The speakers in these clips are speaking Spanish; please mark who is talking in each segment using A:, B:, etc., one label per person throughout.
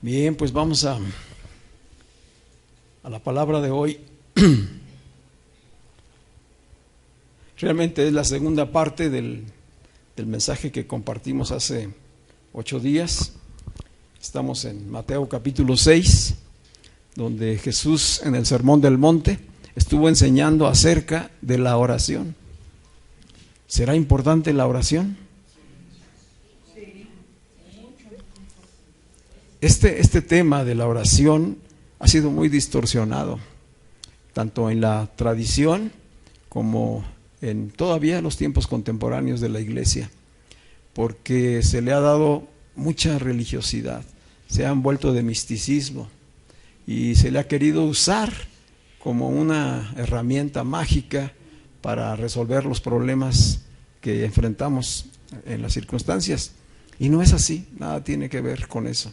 A: Bien, pues vamos a la palabra de hoy. Realmente es la segunda parte del mensaje que compartimos hace 8 días. Estamos en Mateo capítulo 6, donde Jesús en el Sermón del Monte estuvo enseñando acerca de la oración. ¿Será importante la oración? Este tema de la oración ha sido muy distorsionado, tanto en la tradición como en todavía los tiempos contemporáneos de la iglesia, porque se le ha dado mucha religiosidad, se ha envuelto de misticismo y se le ha querido usar como una herramienta mágica para resolver los problemas que enfrentamos en las circunstancias, y no es así, nada tiene que ver con eso.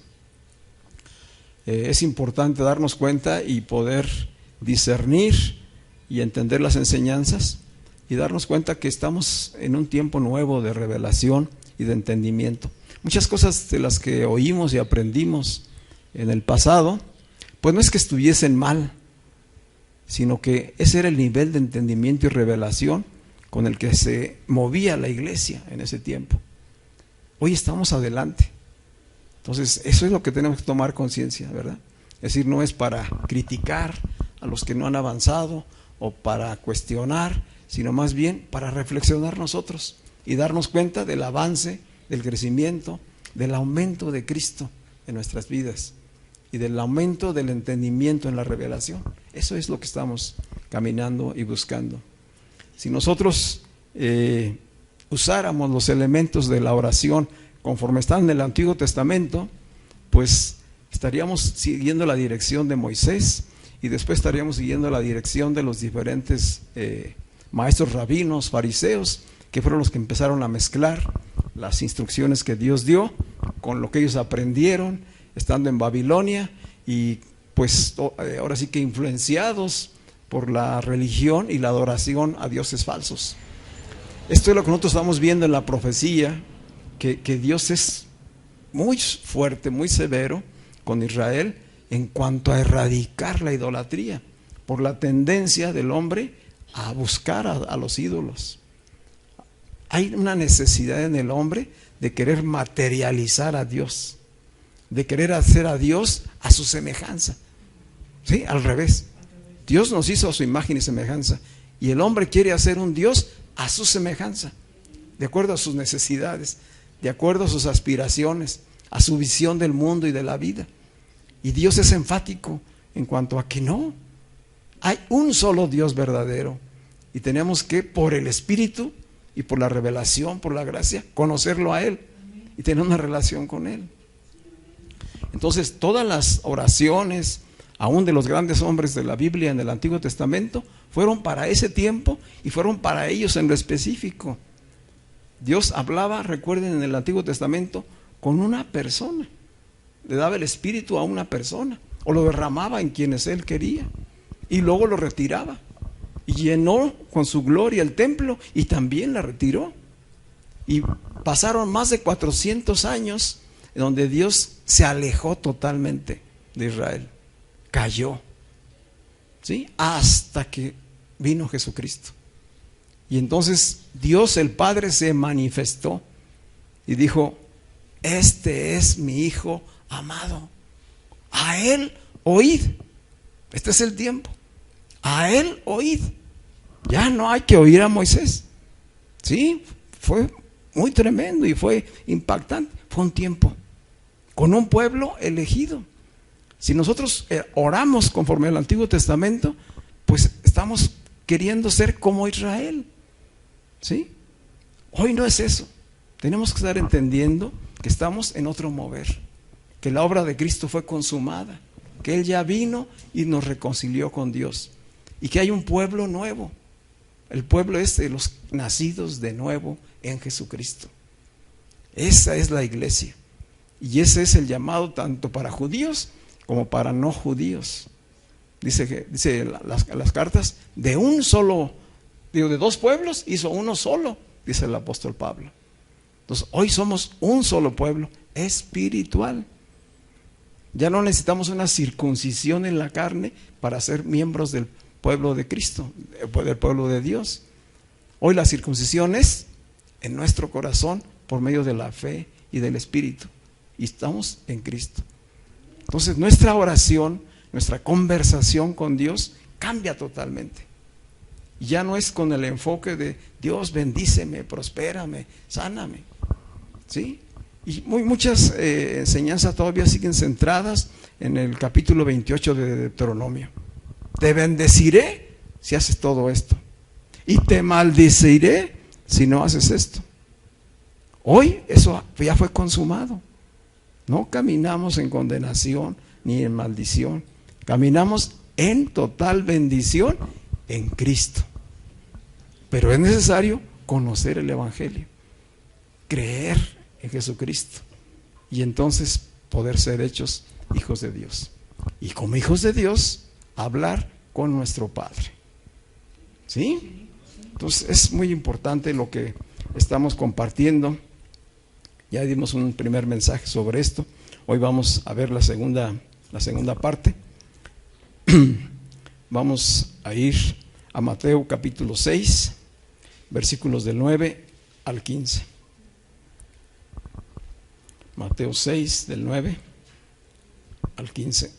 A: Es importante darnos cuenta y poder discernir y entender las enseñanzas y darnos cuenta que estamos en un tiempo nuevo de revelación y de entendimiento. Muchas cosas de las que oímos y aprendimos en el pasado, pues no es que estuviesen mal, sino que ese era el nivel de entendimiento y revelación con el que se movía la iglesia en ese tiempo. Hoy estamos adelante. Entonces, eso es lo que tenemos que tomar conciencia, ¿verdad? Es decir, no es para criticar a los que no han avanzado o para cuestionar, sino más bien para reflexionar nosotros y darnos cuenta del avance, del crecimiento, del aumento de Cristo en nuestras vidas y del aumento del entendimiento en la revelación. Eso es lo que estamos caminando y buscando. Si nosotros usáramos los elementos de la oración conforme están en el Antiguo Testamento, pues estaríamos siguiendo la dirección de Moisés y después estaríamos siguiendo la dirección de los diferentes maestros rabinos, fariseos, que fueron los que empezaron a mezclar las instrucciones que Dios dio con lo que ellos aprendieron estando en Babilonia y pues ahora sí que influenciados por la religión y la adoración a dioses falsos. Esto es lo que nosotros estamos viendo en la profecía, que Dios es muy fuerte, muy severo con Israel en cuanto a erradicar la idolatría por la tendencia del hombre a buscar a los ídolos. Hay una necesidad en el hombre de querer materializar a Dios, de querer hacer a Dios a su semejanza. ¿Sí? Al revés. Dios nos hizo a su imagen y semejanza y el hombre quiere hacer un Dios a su semejanza, de acuerdo a sus necesidades, de acuerdo a sus aspiraciones, a su visión del mundo y de la vida. Y Dios es enfático en cuanto a que no, hay un solo Dios verdadero y tenemos que, por el Espíritu y por la revelación, por la gracia, conocerlo a Él y tener una relación con Él. Entonces, todas las oraciones, aún de los grandes hombres de la Biblia en el Antiguo Testamento, fueron para ese tiempo y fueron para ellos en lo específico. Dios hablaba, recuerden, en el Antiguo Testamento con una persona, le daba el Espíritu a una persona o lo derramaba en quienes Él quería y luego lo retiraba y llenó con su gloria el templo y también la retiró. Y pasaron más de 400 años en donde Dios se alejó totalmente de Israel, cayó, ¿sí? Hasta que vino Jesucristo. Y entonces Dios el Padre se manifestó y dijo: este es mi Hijo amado, a Él oíd. Este es el tiempo, a Él oíd. Ya no hay que oír a Moisés. Sí, fue muy tremendo y fue impactante. Fue un tiempo con un pueblo elegido. Si nosotros oramos conforme al Antiguo Testamento, pues estamos queriendo ser como Israel. ¿Sí? Hoy no es eso. Tenemos que estar entendiendo que estamos en otro mover, que la obra de Cristo fue consumada, que Él ya vino y nos reconcilió con Dios y que hay un pueblo nuevo El pueblo es de los nacidos de nuevo en Jesucristo. Esa es la iglesia. Y ese es el llamado tanto para judíos como para no judíos. Dice las cartas, de un solo, de dos pueblos hizo uno solo, dice el apóstol Pablo. Entonces, hoy somos un solo pueblo espiritual. Ya no necesitamos una circuncisión en la carne para ser miembros del pueblo de Cristo, del pueblo de Dios. Hoy la circuncisión es en nuestro corazón por medio de la fe y del Espíritu. Y estamos en Cristo. Entonces nuestra oración, nuestra conversación con Dios cambia totalmente. Ya no es con el enfoque de Dios bendíceme, prospérame, sáname. ¿Sí? Y muchas enseñanzas todavía siguen centradas en el capítulo 28 de Deuteronomio. Te bendeciré si haces todo esto, y te maldeciré si no haces esto. Hoy eso ya fue consumado. No caminamos en condenación ni en maldición. Caminamos en total bendición en Cristo. Pero es necesario conocer el Evangelio, creer en Jesucristo, y entonces poder ser hechos hijos de Dios. Y como hijos de Dios, hablar con nuestro Padre. ¿Sí? Entonces es muy importante lo que estamos compartiendo. Ya dimos un primer mensaje sobre esto. Hoy vamos a ver la segunda parte. Vamos a ir a Mateo capítulo 6, versículos del 9 al 15. Mateo 6, del 9 al 15.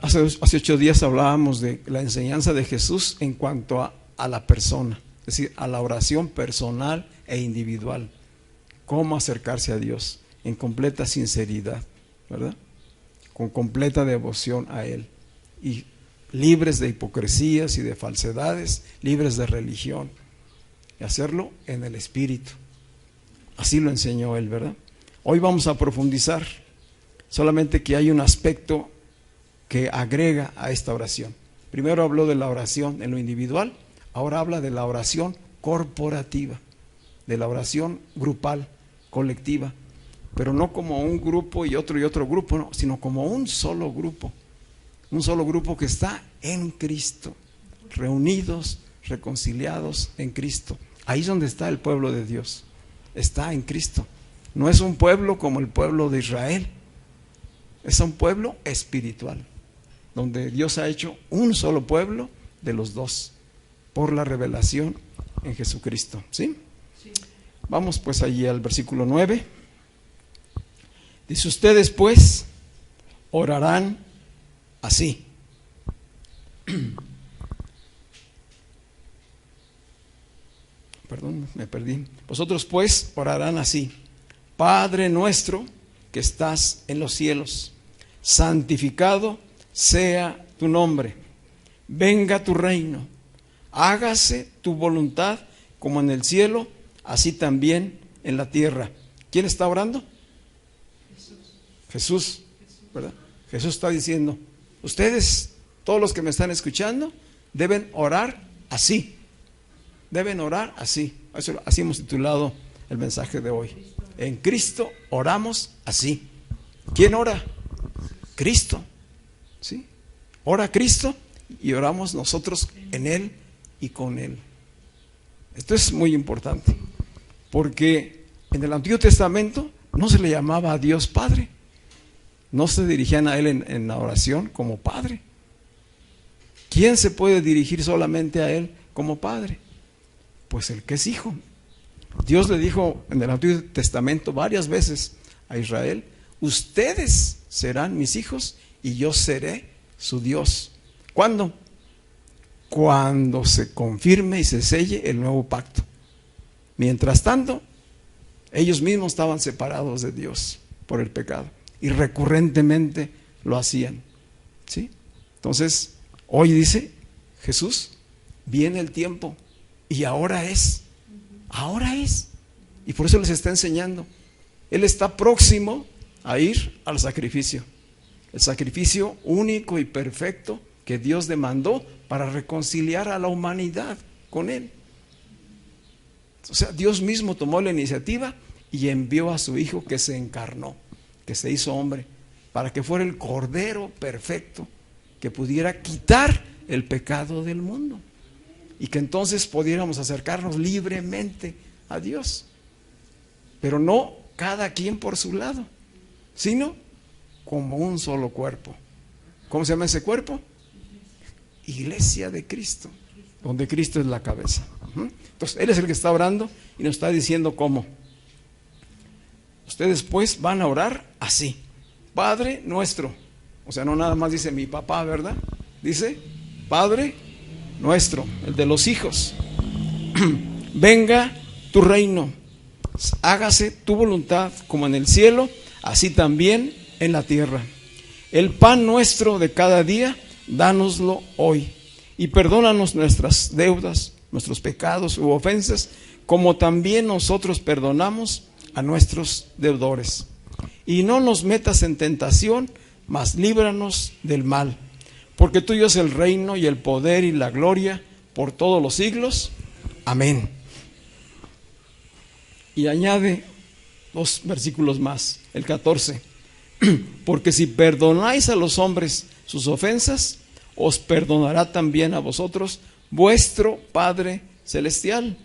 A: Hace 8 días hablábamos de la enseñanza de Jesús en cuanto a la persona, es decir, a la oración personal e individual. Cómo acercarse a Dios en completa sinceridad, ¿verdad? Con completa devoción a Él. Y libres de hipocresías y de falsedades, libres de religión. Y hacerlo en el Espíritu. Así lo enseñó Él, ¿verdad? Hoy vamos a profundizar, solamente que hay un aspecto que agrega a esta oración. Primero habló de la oración en lo individual, ahora habla de la oración corporativa, de la oración grupal, colectiva, pero no como un grupo y otro grupo, no, sino como un solo grupo que está en Cristo, reunidos, reconciliados en Cristo. Ahí es donde está el pueblo de Dios, está en Cristo. No es un pueblo como el pueblo de Israel, es un pueblo espiritual, donde Dios ha hecho un solo pueblo de los dos, por la revelación en Jesucristo. ¿Sí? Sí. Vamos pues allí al versículo 9. Dice: ustedes pues orarán así. Perdón, me perdí. Vosotros pues orarán así: Padre nuestro que estás en los cielos, santificado sea tu nombre, venga tu reino, hágase tu voluntad como en el cielo, así también en la tierra. ¿Quién está orando? Jesús, ¿verdad? Jesús está diciendo: ustedes, todos los que me están escuchando, deben orar así. Deben orar así. Así hemos titulado el mensaje de hoy. En Cristo oramos así. ¿Quién ora? Cristo. ¿Sí? Ora Cristo y oramos nosotros en Él y con Él. Esto es muy importante, porque en el Antiguo Testamento no se le llamaba a Dios Padre. No se dirigían a Él en la oración como Padre. ¿Quién se puede dirigir solamente a Él como Padre? Pues el que es Hijo. Dios le dijo en el Antiguo Testamento varias veces a Israel: ustedes serán mis hijos y yo seré su Dios. ¿Cuándo? Cuando se confirme y se selle el nuevo pacto. Mientras tanto, ellos mismos estaban separados de Dios por el pecado y recurrentemente lo hacían. ¿Sí? Entonces, hoy dice Jesús: viene el tiempo y ahora es. Ahora es. Y por eso les está enseñando Él está próximo a ir al sacrificio. El sacrificio único y perfecto que Dios demandó para reconciliar a la humanidad con Él. O sea, Dios mismo tomó la iniciativa y envió a su Hijo, que se encarnó, que se hizo hombre, para que fuera el Cordero perfecto que pudiera quitar el pecado del mundo y que entonces pudiéramos acercarnos libremente a Dios. Pero no cada quien por su lado, sino como un solo cuerpo. ¿Cómo se llama ese cuerpo? Iglesia de Cristo, donde Cristo es la cabeza. Entonces, Él es el que está orando y nos está diciendo cómo. Ustedes pues van a orar así: Padre nuestro. O sea, no nada más dice mi papá, ¿verdad? Dice Padre nuestro, el de los hijos. Venga tu reino, hágase tu voluntad como en el cielo, así también en la tierra. El pan nuestro de cada día, dánoslo hoy, y perdónanos nuestras deudas, nuestros pecados u ofensas, como también nosotros perdonamos a nuestros deudores. Y no nos metas en tentación, mas líbranos del mal, porque tuyo es el reino y el poder y la gloria por todos los siglos. Amén. Y añade 2 versículos más, el 14. Porque si perdonáis a los hombres sus ofensas, os perdonará también a vosotros vuestro Padre celestial.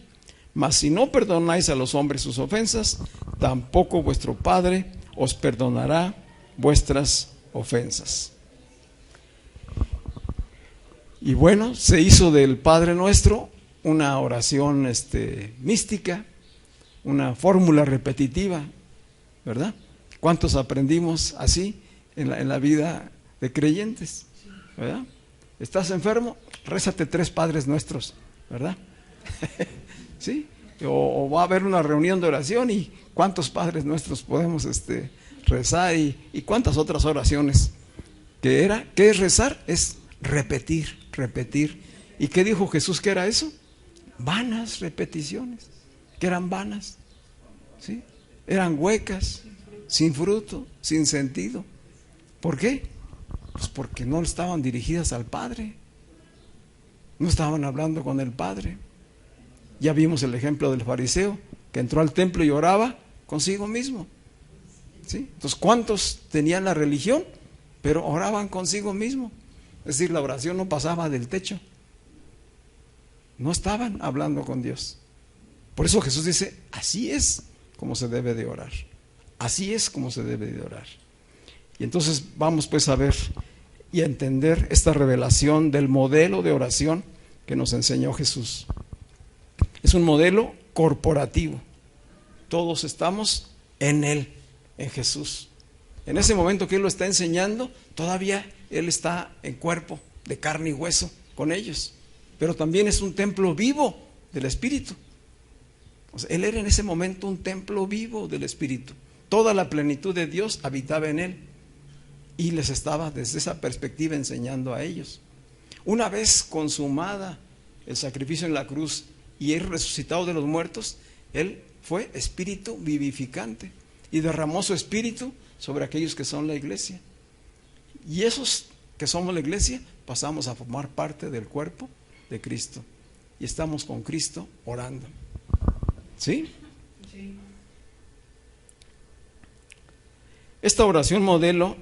A: Mas si no perdonáis a los hombres sus ofensas, tampoco vuestro Padre os perdonará vuestras ofensas. Y bueno, se hizo del Padre Nuestro una oración mística, una fórmula repetitiva, ¿verdad? ¿Cuántos aprendimos así en la vida de creyentes? ¿Verdad? ¿Estás enfermo? Rézate 3 Padres Nuestros, ¿verdad? ¿Sí? O va a haber una reunión de oración y cuántos Padres Nuestros podemos rezar y cuántas otras oraciones. ¿Qué es rezar? Es repetir, repetir. ¿Y qué dijo Jesús que era eso? Vanas repeticiones, que eran vanas, ¿sí? Eran huecas, sin fruto, sin sentido. ¿Por qué? Pues porque no estaban dirigidas al Padre, no estaban hablando con el Padre. Ya vimos el ejemplo del fariseo que entró al templo y oraba consigo mismo, ¿sí? Entonces, ¿cuántos tenían la religión, pero oraban consigo mismo? Es decir, la oración no pasaba del techo, no estaban hablando con Dios. Por eso Jesús dice, así es como se debe de orar, así es como se debe de orar. Y entonces vamos pues a ver y a entender esta revelación del modelo de oración que nos enseñó Jesús. Es un modelo corporativo. Todos estamos en Él, en Jesús. En ese momento que Él lo está enseñando, todavía Él está en cuerpo, de carne y hueso, con ellos. Pero también es un templo vivo del Espíritu. O sea, Él era en ese momento un templo vivo del Espíritu. Toda la plenitud de Dios habitaba en Él. Y les estaba desde esa perspectiva enseñando a ellos. Una vez consumada el sacrificio en la cruz y Él resucitado de los muertos, Él fue espíritu vivificante y derramó su espíritu sobre aquellos que son la iglesia. Y esos que somos la iglesia pasamos a formar parte del cuerpo de Cristo y estamos con Cristo orando. ¿Sí? Sí. Esta oración modelo,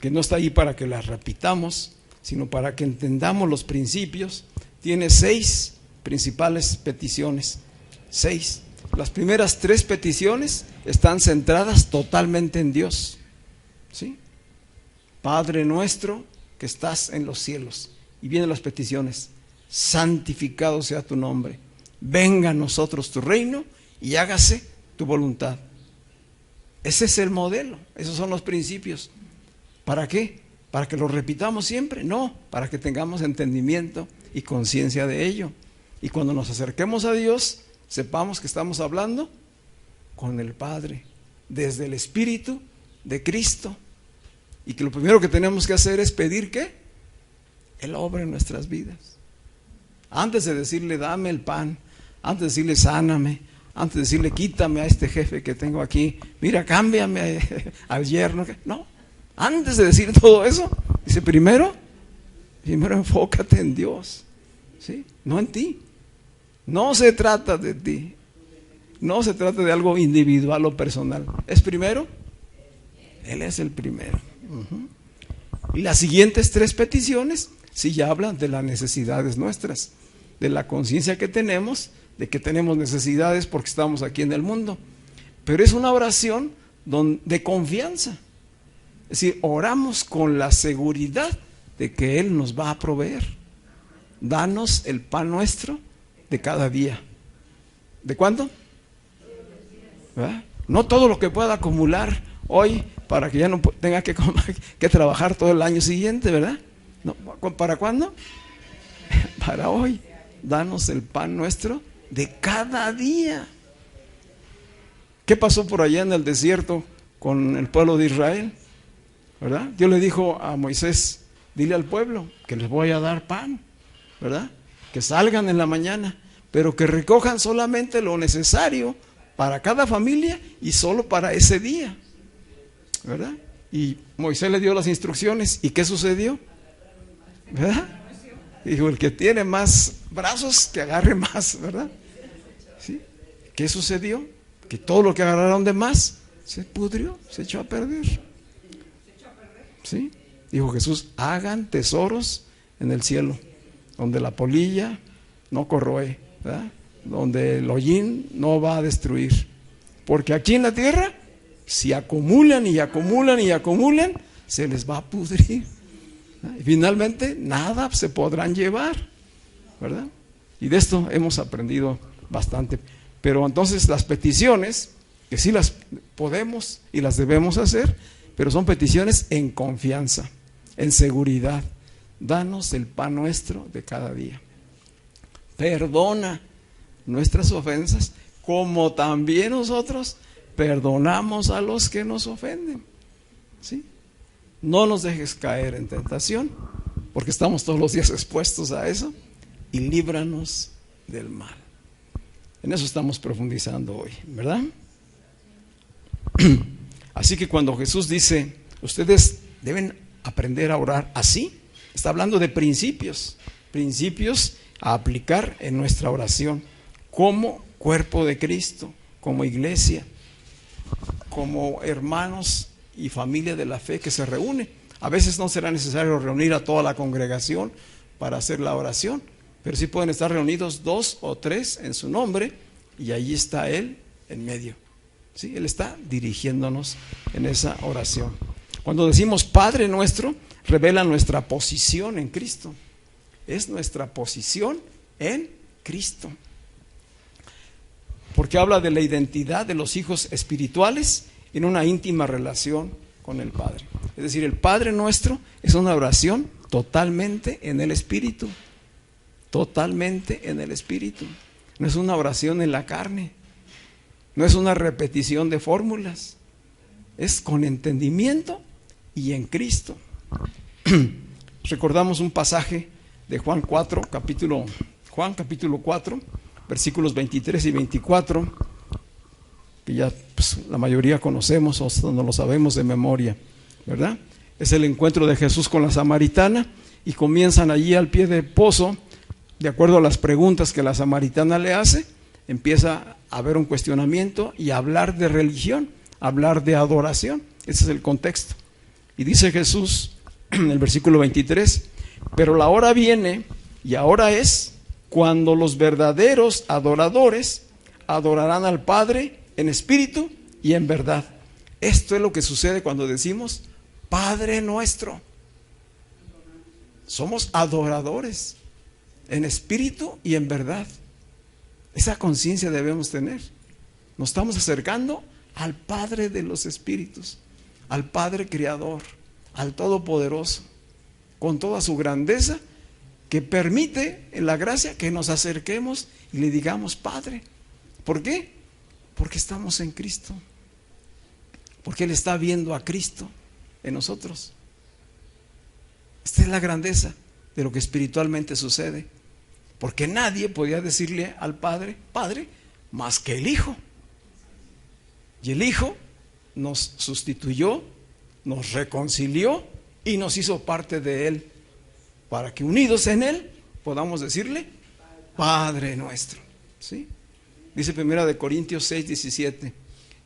A: que no está ahí para que la repitamos, sino para que entendamos los principios, tiene 6 principales peticiones. 6. Las primeras 3 peticiones están centradas totalmente en Dios, ¿sí? Padre nuestro que estás en los cielos. Y vienen las peticiones: santificado sea tu nombre, venga a nosotros tu reino y hágase tu voluntad. Ese es el modelo, esos son los principios. ¿Para qué? ¿Para que lo repitamos siempre? No, para que tengamos entendimiento y conciencia de ello. Y cuando nos acerquemos a Dios, sepamos que estamos hablando con el Padre, desde el Espíritu de Cristo. Y que lo primero que tenemos que hacer es pedir ¿qué? Él obra en nuestras vidas. Antes de decirle dame el pan, antes de decirle sáname, antes de decirle, quítame a este jefe que tengo aquí, mira, cámbiame al yerno. No, antes de decir todo eso, dice, primero enfócate en Dios, ¿sí? No en ti. No se trata de ti. No se trata de algo individual o personal. Es primero, Él es el primero. Y las siguientes 3 peticiones sí ya hablan de las necesidades nuestras, de la conciencia que tenemos, de que tenemos necesidades porque estamos aquí en el mundo. Pero es una oración de confianza. Es decir, oramos con la seguridad de que Él nos va a proveer. Danos el pan nuestro de cada día. ¿De cuándo? ¿Verdad? No todo lo que pueda acumular hoy para que ya no tenga que trabajar todo el año siguiente, ¿verdad? No, ¿para cuándo? Para hoy. Danos el pan nuestro de cada día. ¿Qué pasó por allá en el desierto con el pueblo de Israel? ¿Verdad? Dios le dijo a Moisés, dile al pueblo que les voy a dar pan, ¿verdad? Que salgan en la mañana, pero que recojan solamente lo necesario para cada familia y solo para ese día, ¿verdad? Y Moisés le dio las instrucciones. ¿Y qué sucedió? ¿Verdad? Dijo, el que tiene más brazos, que agarre más, ¿verdad? ¿Sí? ¿Qué sucedió? Que todo lo que agarraron de más se pudrió, se echó a perder. ¿Sí? Dijo Jesús, hagan tesoros en el cielo, donde la polilla no corroe, ¿verdad? Donde el hollín no va a destruir. Porque aquí en la tierra, si acumulan y acumulan y acumulan, se les va a pudrir. Y finalmente nada se podrán llevar, ¿verdad? Y de esto hemos aprendido bastante. Pero entonces las peticiones, que sí las podemos y las debemos hacer, pero son peticiones en confianza, en seguridad. Danos el pan nuestro de cada día. Perdona nuestras ofensas, como también nosotros perdonamos a los que nos ofenden. ¿Sí? No nos dejes caer en tentación, porque estamos todos los días expuestos a eso, y líbranos del mal. En eso estamos profundizando hoy, ¿verdad? Así que cuando Jesús dice, ustedes deben aprender a orar así, está hablando de principios a aplicar en nuestra oración, como cuerpo de Cristo, como iglesia, como hermanos y familia de la fe que se reúne. A veces no será necesario reunir a toda la congregación para hacer la oración, pero sí pueden estar reunidos 2 o 3 en su nombre, y allí está Él en medio. ¿Sí? Él está dirigiéndonos en esa oración. Cuando decimos Padre nuestro, revela nuestra posición en Cristo. Es nuestra posición en Cristo. Porque habla de la identidad de los hijos espirituales en una íntima relación con el Padre. Es decir, el Padre nuestro es una oración totalmente en el Espíritu. Totalmente en el Espíritu. No es una oración en la carne. No es una repetición de fórmulas. Es con entendimiento y en Cristo. Recordamos un pasaje de Juan capítulo 4, versículos 23 y 24, que ya pues, la mayoría conocemos o no lo sabemos de memoria, ¿verdad? Es el encuentro de Jesús con la samaritana, y comienzan allí al pie del pozo, de acuerdo a las preguntas que la samaritana le hace, empieza a haber un cuestionamiento y a hablar de religión, a hablar de adoración. Ese es el contexto. Y dice Jesús en el versículo 23, pero la hora viene, y ahora es, cuando los verdaderos adoradores adorarán al Padre en espíritu y en verdad. Esto es lo que sucede cuando decimos Padre nuestro. Somos adoradores en espíritu y en verdad. Esa conciencia debemos tener. Nos estamos acercando al Padre de los espíritus, al Padre Creador, al Todopoderoso, con toda su grandeza, que permite en la gracia que nos acerquemos y le digamos Padre. ¿Por qué? Porque estamos en Cristo, porque Él está viendo a Cristo en nosotros. Esta es la grandeza de lo que espiritualmente sucede, porque nadie podía decirle al Padre, Padre, más que el Hijo. Y el Hijo nos sustituyó, nos reconcilió y nos hizo parte de Él, para que unidos en Él podamos decirle Padre nuestro. ¿Sí? Dice 1 Corintios 6:17,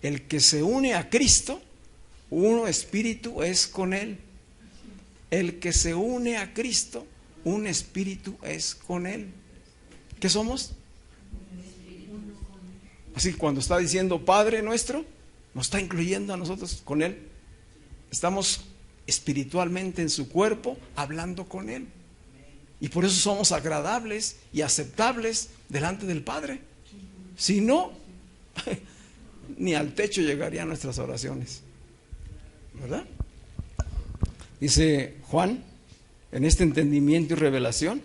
A: el que se une a Cristo, uno espíritu es con Él. El que se une a Cristo, un espíritu es con Él. ¿Qué somos? Así que cuando está diciendo Padre nuestro, nos está incluyendo a nosotros con Él. Estamos espiritualmente en su cuerpo hablando con Él. Y por eso somos agradables y aceptables delante del Padre. Si no, ni al techo llegarían nuestras oraciones, ¿verdad? Dice Juan, en este entendimiento y revelación,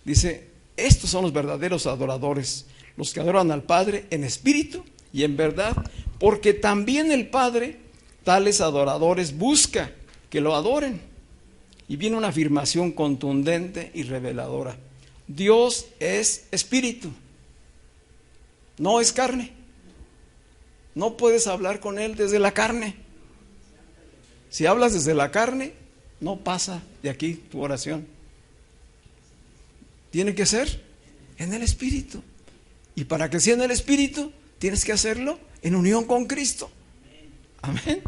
A: dice, estos son los verdaderos adoradores, los que adoran al Padre en espíritu y en verdad, porque también el Padre tales adoradores busca que lo adoren. Y viene una afirmación contundente y reveladora: Dios es espíritu, no es carne. No puedes hablar con Él desde la carne. Si hablas desde la carne, no pasa de aquí tu oración. Tiene que ser en el espíritu. Y para que sea en el espíritu, tienes que hacerlo en unión con Cristo. Amén.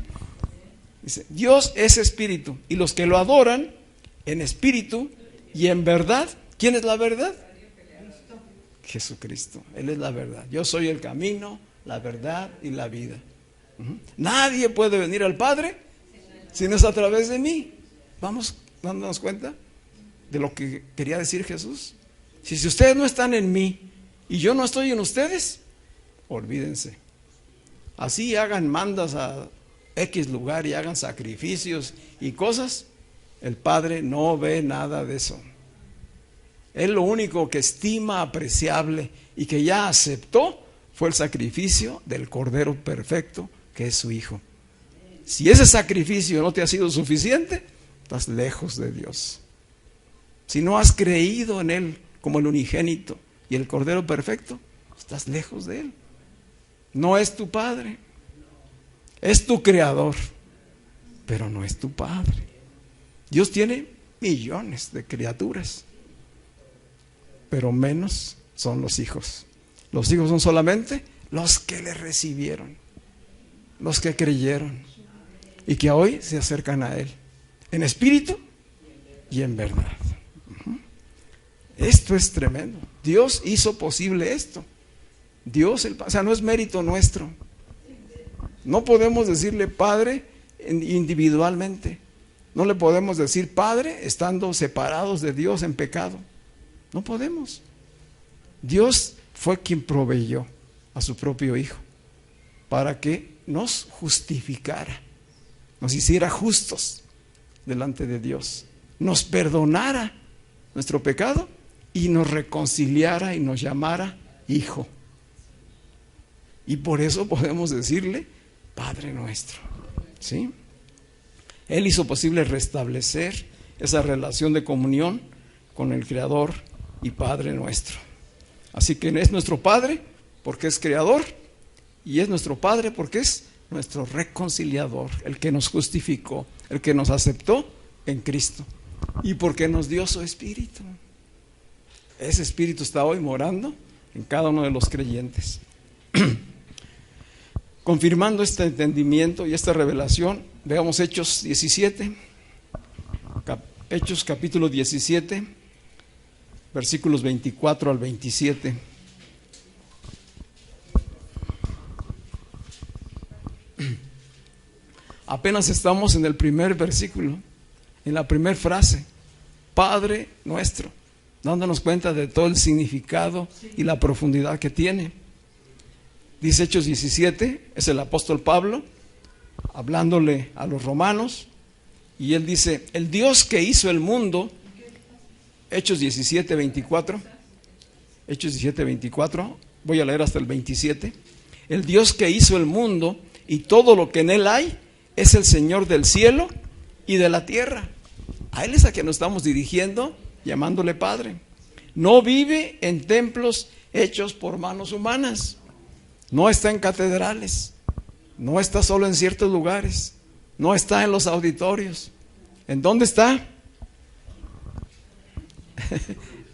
A: Dice, Dios es espíritu, y los que lo adoran en espíritu y en verdad. ¿Quién es la verdad? Jesucristo. Él es la verdad. Yo soy el camino, la verdad y la vida. Nadie puede venir al Padre si no es a través de mí. Vamos dándonos cuenta de lo que quería decir Jesús. Si ustedes no están en mí y yo no estoy en ustedes, olvídense. Así hagan mandas a X lugar y hagan sacrificios y cosas, el Padre no ve nada de eso. Él lo único que estima apreciable y que ya aceptó fue el sacrificio del Cordero perfecto, que es su Hijo. Si ese sacrificio no te ha sido suficiente, estás lejos de Dios. Si no has creído en Él como el unigénito y el Cordero perfecto, estás lejos de Él. No es tu Padre. Es tu creador, pero no es tu Padre. Dios tiene millones de criaturas, pero menos son los hijos. Los hijos son solamente los que le recibieron, los que creyeron y que hoy se acercan a Él en espíritu y en verdad. Esto es tremendo. Dios hizo posible esto. O sea, no es mérito nuestro. No podemos decirle Padre individualmente. No le podemos decir Padre estando separados de Dios en pecado. No podemos. Dios fue quien proveyó a su propio Hijo para que nos justificara, nos hiciera justos delante de Dios, nos perdonara nuestro pecado y nos reconciliara y nos llamara Hijo. Y por eso podemos decirle Padre nuestro, ¿sí? Él hizo posible restablecer esa relación de comunión con el Creador y Padre nuestro. Así que es nuestro Padre porque es Creador, y es nuestro Padre porque es nuestro reconciliador, el que nos justificó, el que nos aceptó en Cristo, y porque nos dio su Espíritu. Ese Espíritu está hoy morando en cada uno de los creyentes. Confirmando este entendimiento y esta revelación, veamos Hechos 17, Hechos capítulo 17, versículos 24 al 27. Apenas estamos en el primer versículo, en la primera frase, Padre nuestro, dándonos cuenta de todo el significado y la profundidad que tiene. Dice Hechos 17, es el apóstol Pablo hablándole a los romanos, y él dice, el Dios que hizo el mundo, Hechos 17, 24, Hechos 17, 24, voy a leer hasta el 27, el Dios que hizo el mundo y todo lo que en él hay, es el Señor del cielo y de la tierra. A Él es a quien nos estamos dirigiendo, llamándole Padre. No vive en templos hechos por manos humanas. No está en catedrales, no está solo en ciertos lugares, no está en los auditorios. ¿En dónde está?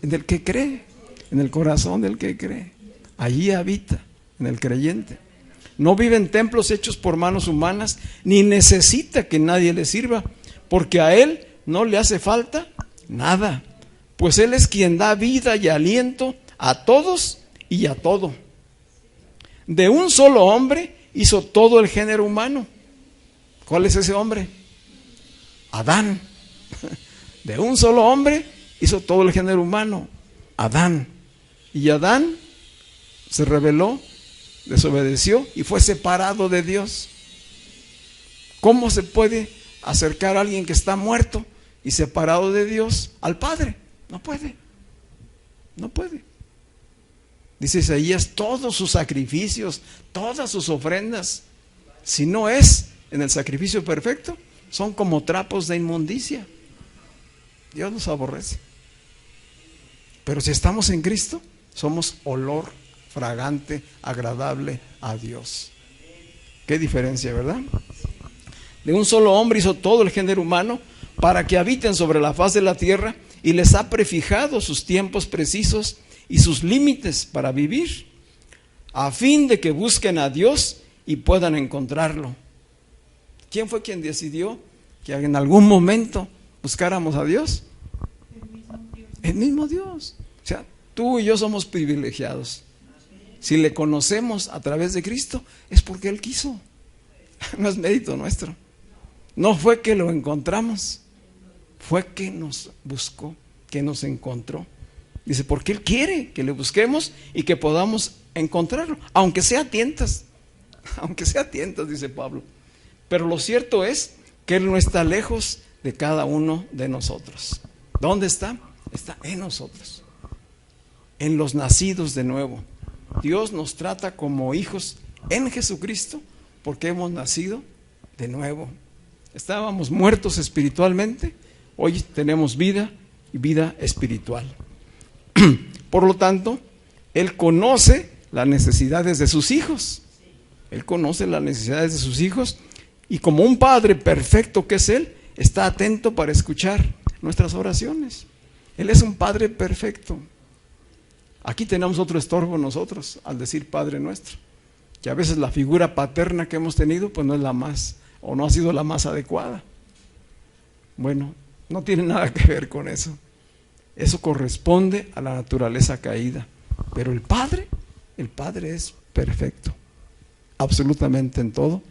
A: En el que cree, en el corazón del que cree. Allí habita, en el creyente. No vive en templos hechos por manos humanas, ni necesita que nadie le sirva, porque a Él no le hace falta nada, pues Él es quien da vida y aliento a todos y a todo. De un solo hombre hizo todo el género humano. ¿Cuál es ese hombre? Adán. De un solo hombre hizo todo el género humano, Adán. Y Adán se rebeló, desobedeció y fue separado de Dios. ¿Cómo se puede acercar a alguien que está muerto y separado de Dios al Padre? No puede. No puede. Dice Isaías, todos sus sacrificios, todas sus ofrendas, si no es en el sacrificio perfecto, son como trapos de inmundicia. Dios los aborrece. Pero si estamos en Cristo, somos olor fragante, agradable a Dios. Qué diferencia, ¿verdad? De un solo hombre hizo todo el género humano para que habiten sobre la faz de la tierra, y les ha prefijado sus tiempos precisos y sus límites para vivir, a fin de que busquen a Dios y puedan encontrarlo. ¿Quién fue quien decidió que en algún momento buscáramos a Dios? El mismo Dios. O sea, tú y yo somos privilegiados. Si le conocemos a través de Cristo, es porque Él quiso. No es mérito nuestro. No fue que lo encontramos, fue que nos buscó, que nos encontró. Dice, porque Él quiere que le busquemos y que podamos encontrarlo, aunque sea a tientas, dice Pablo. Pero lo cierto es que Él no está lejos de cada uno de nosotros. ¿Dónde está? Está en nosotros, en los nacidos de nuevo. Dios nos trata como hijos en Jesucristo porque hemos nacido de nuevo. Estábamos muertos espiritualmente, hoy tenemos vida y vida espiritual. Por lo tanto, Él conoce las necesidades de sus hijos. Él conoce las necesidades de sus hijos y como un Padre perfecto que es Él, está atento para escuchar nuestras oraciones. Él es un Padre perfecto. Aquí tenemos otro estorbo nosotros al decir Padre nuestro, que a veces la figura paterna que hemos tenido pues no es la más, o no ha sido la más adecuada. Bueno, no tiene nada que ver con eso. Eso corresponde a la naturaleza caída. Pero el Padre es perfecto, absolutamente en todo,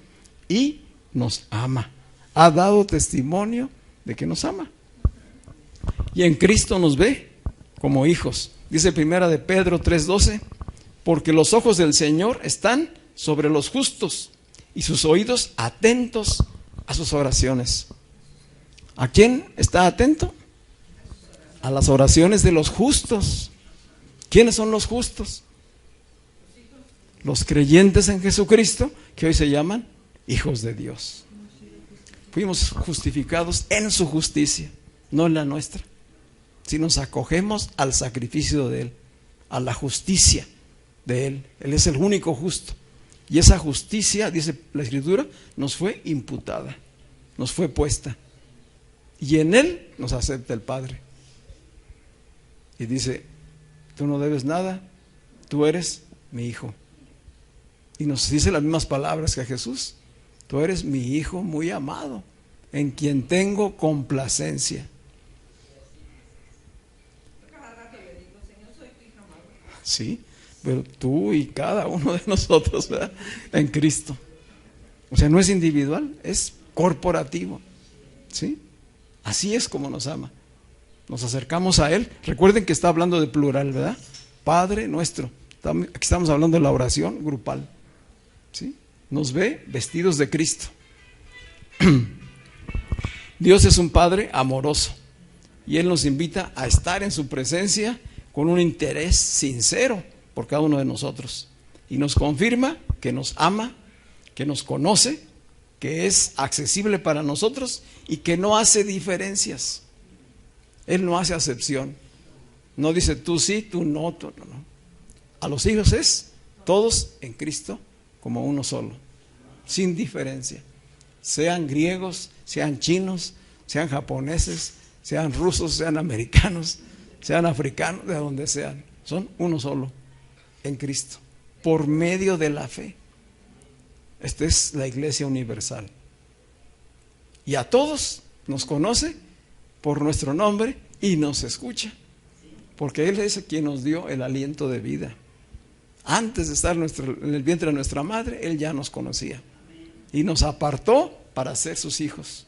A: y nos ama. Ha dado testimonio de que nos ama. Y en Cristo nos ve como hijos. Dice primera de Pedro 3:12, porque los ojos del Señor están sobre los justos y sus oídos atentos a sus oraciones. ¿A quién está atento? A las oraciones de los justos. ¿Quiénes son los justos? Los creyentes en Jesucristo, que hoy se llaman hijos de Dios. Fuimos justificados en su justicia, no en la nuestra. Si nos acogemos al sacrificio de Él, a la justicia de Él. Él es el único justo. Y esa justicia, dice la Escritura, nos fue imputada, nos fue puesta. Y en Él nos acepta el Padre. Y dice, tú no debes nada, tú eres mi hijo. Y nos dice las mismas palabras que a Jesús. Tú eres mi hijo muy amado, en quien tengo complacencia. Sí, pero tú y cada uno de nosotros, ¿verdad? En Cristo. O sea, no es individual, es corporativo. ¿Sí? Así es como nos ama. Nos acercamos a Él. Recuerden que está hablando de plural, ¿verdad? Padre nuestro. Aquí estamos hablando de la oración grupal. ¿Sí? Nos ve vestidos de Cristo. Dios es un Padre amoroso y Él nos invita a estar en su presencia con un interés sincero por cada uno de nosotros. Y nos confirma que nos ama, que nos conoce, que es accesible para nosotros y que no hace diferencias. Él no hace acepción. No dice tú sí, tú no, tú no. A los hijos es todos en Cristo como uno solo, sin diferencia. Sean griegos, sean chinos, sean japoneses, sean rusos, sean americanos, sean africanos, de donde sean. Son uno solo en Cristo, por medio de la fe. Esta es la iglesia universal. Y a todos nos conoce por nuestro nombre y nos escucha, porque Él es quien nos dio el aliento de vida. Antes de estar en el vientre de nuestra madre, Él ya nos conocía y nos apartó para ser sus hijos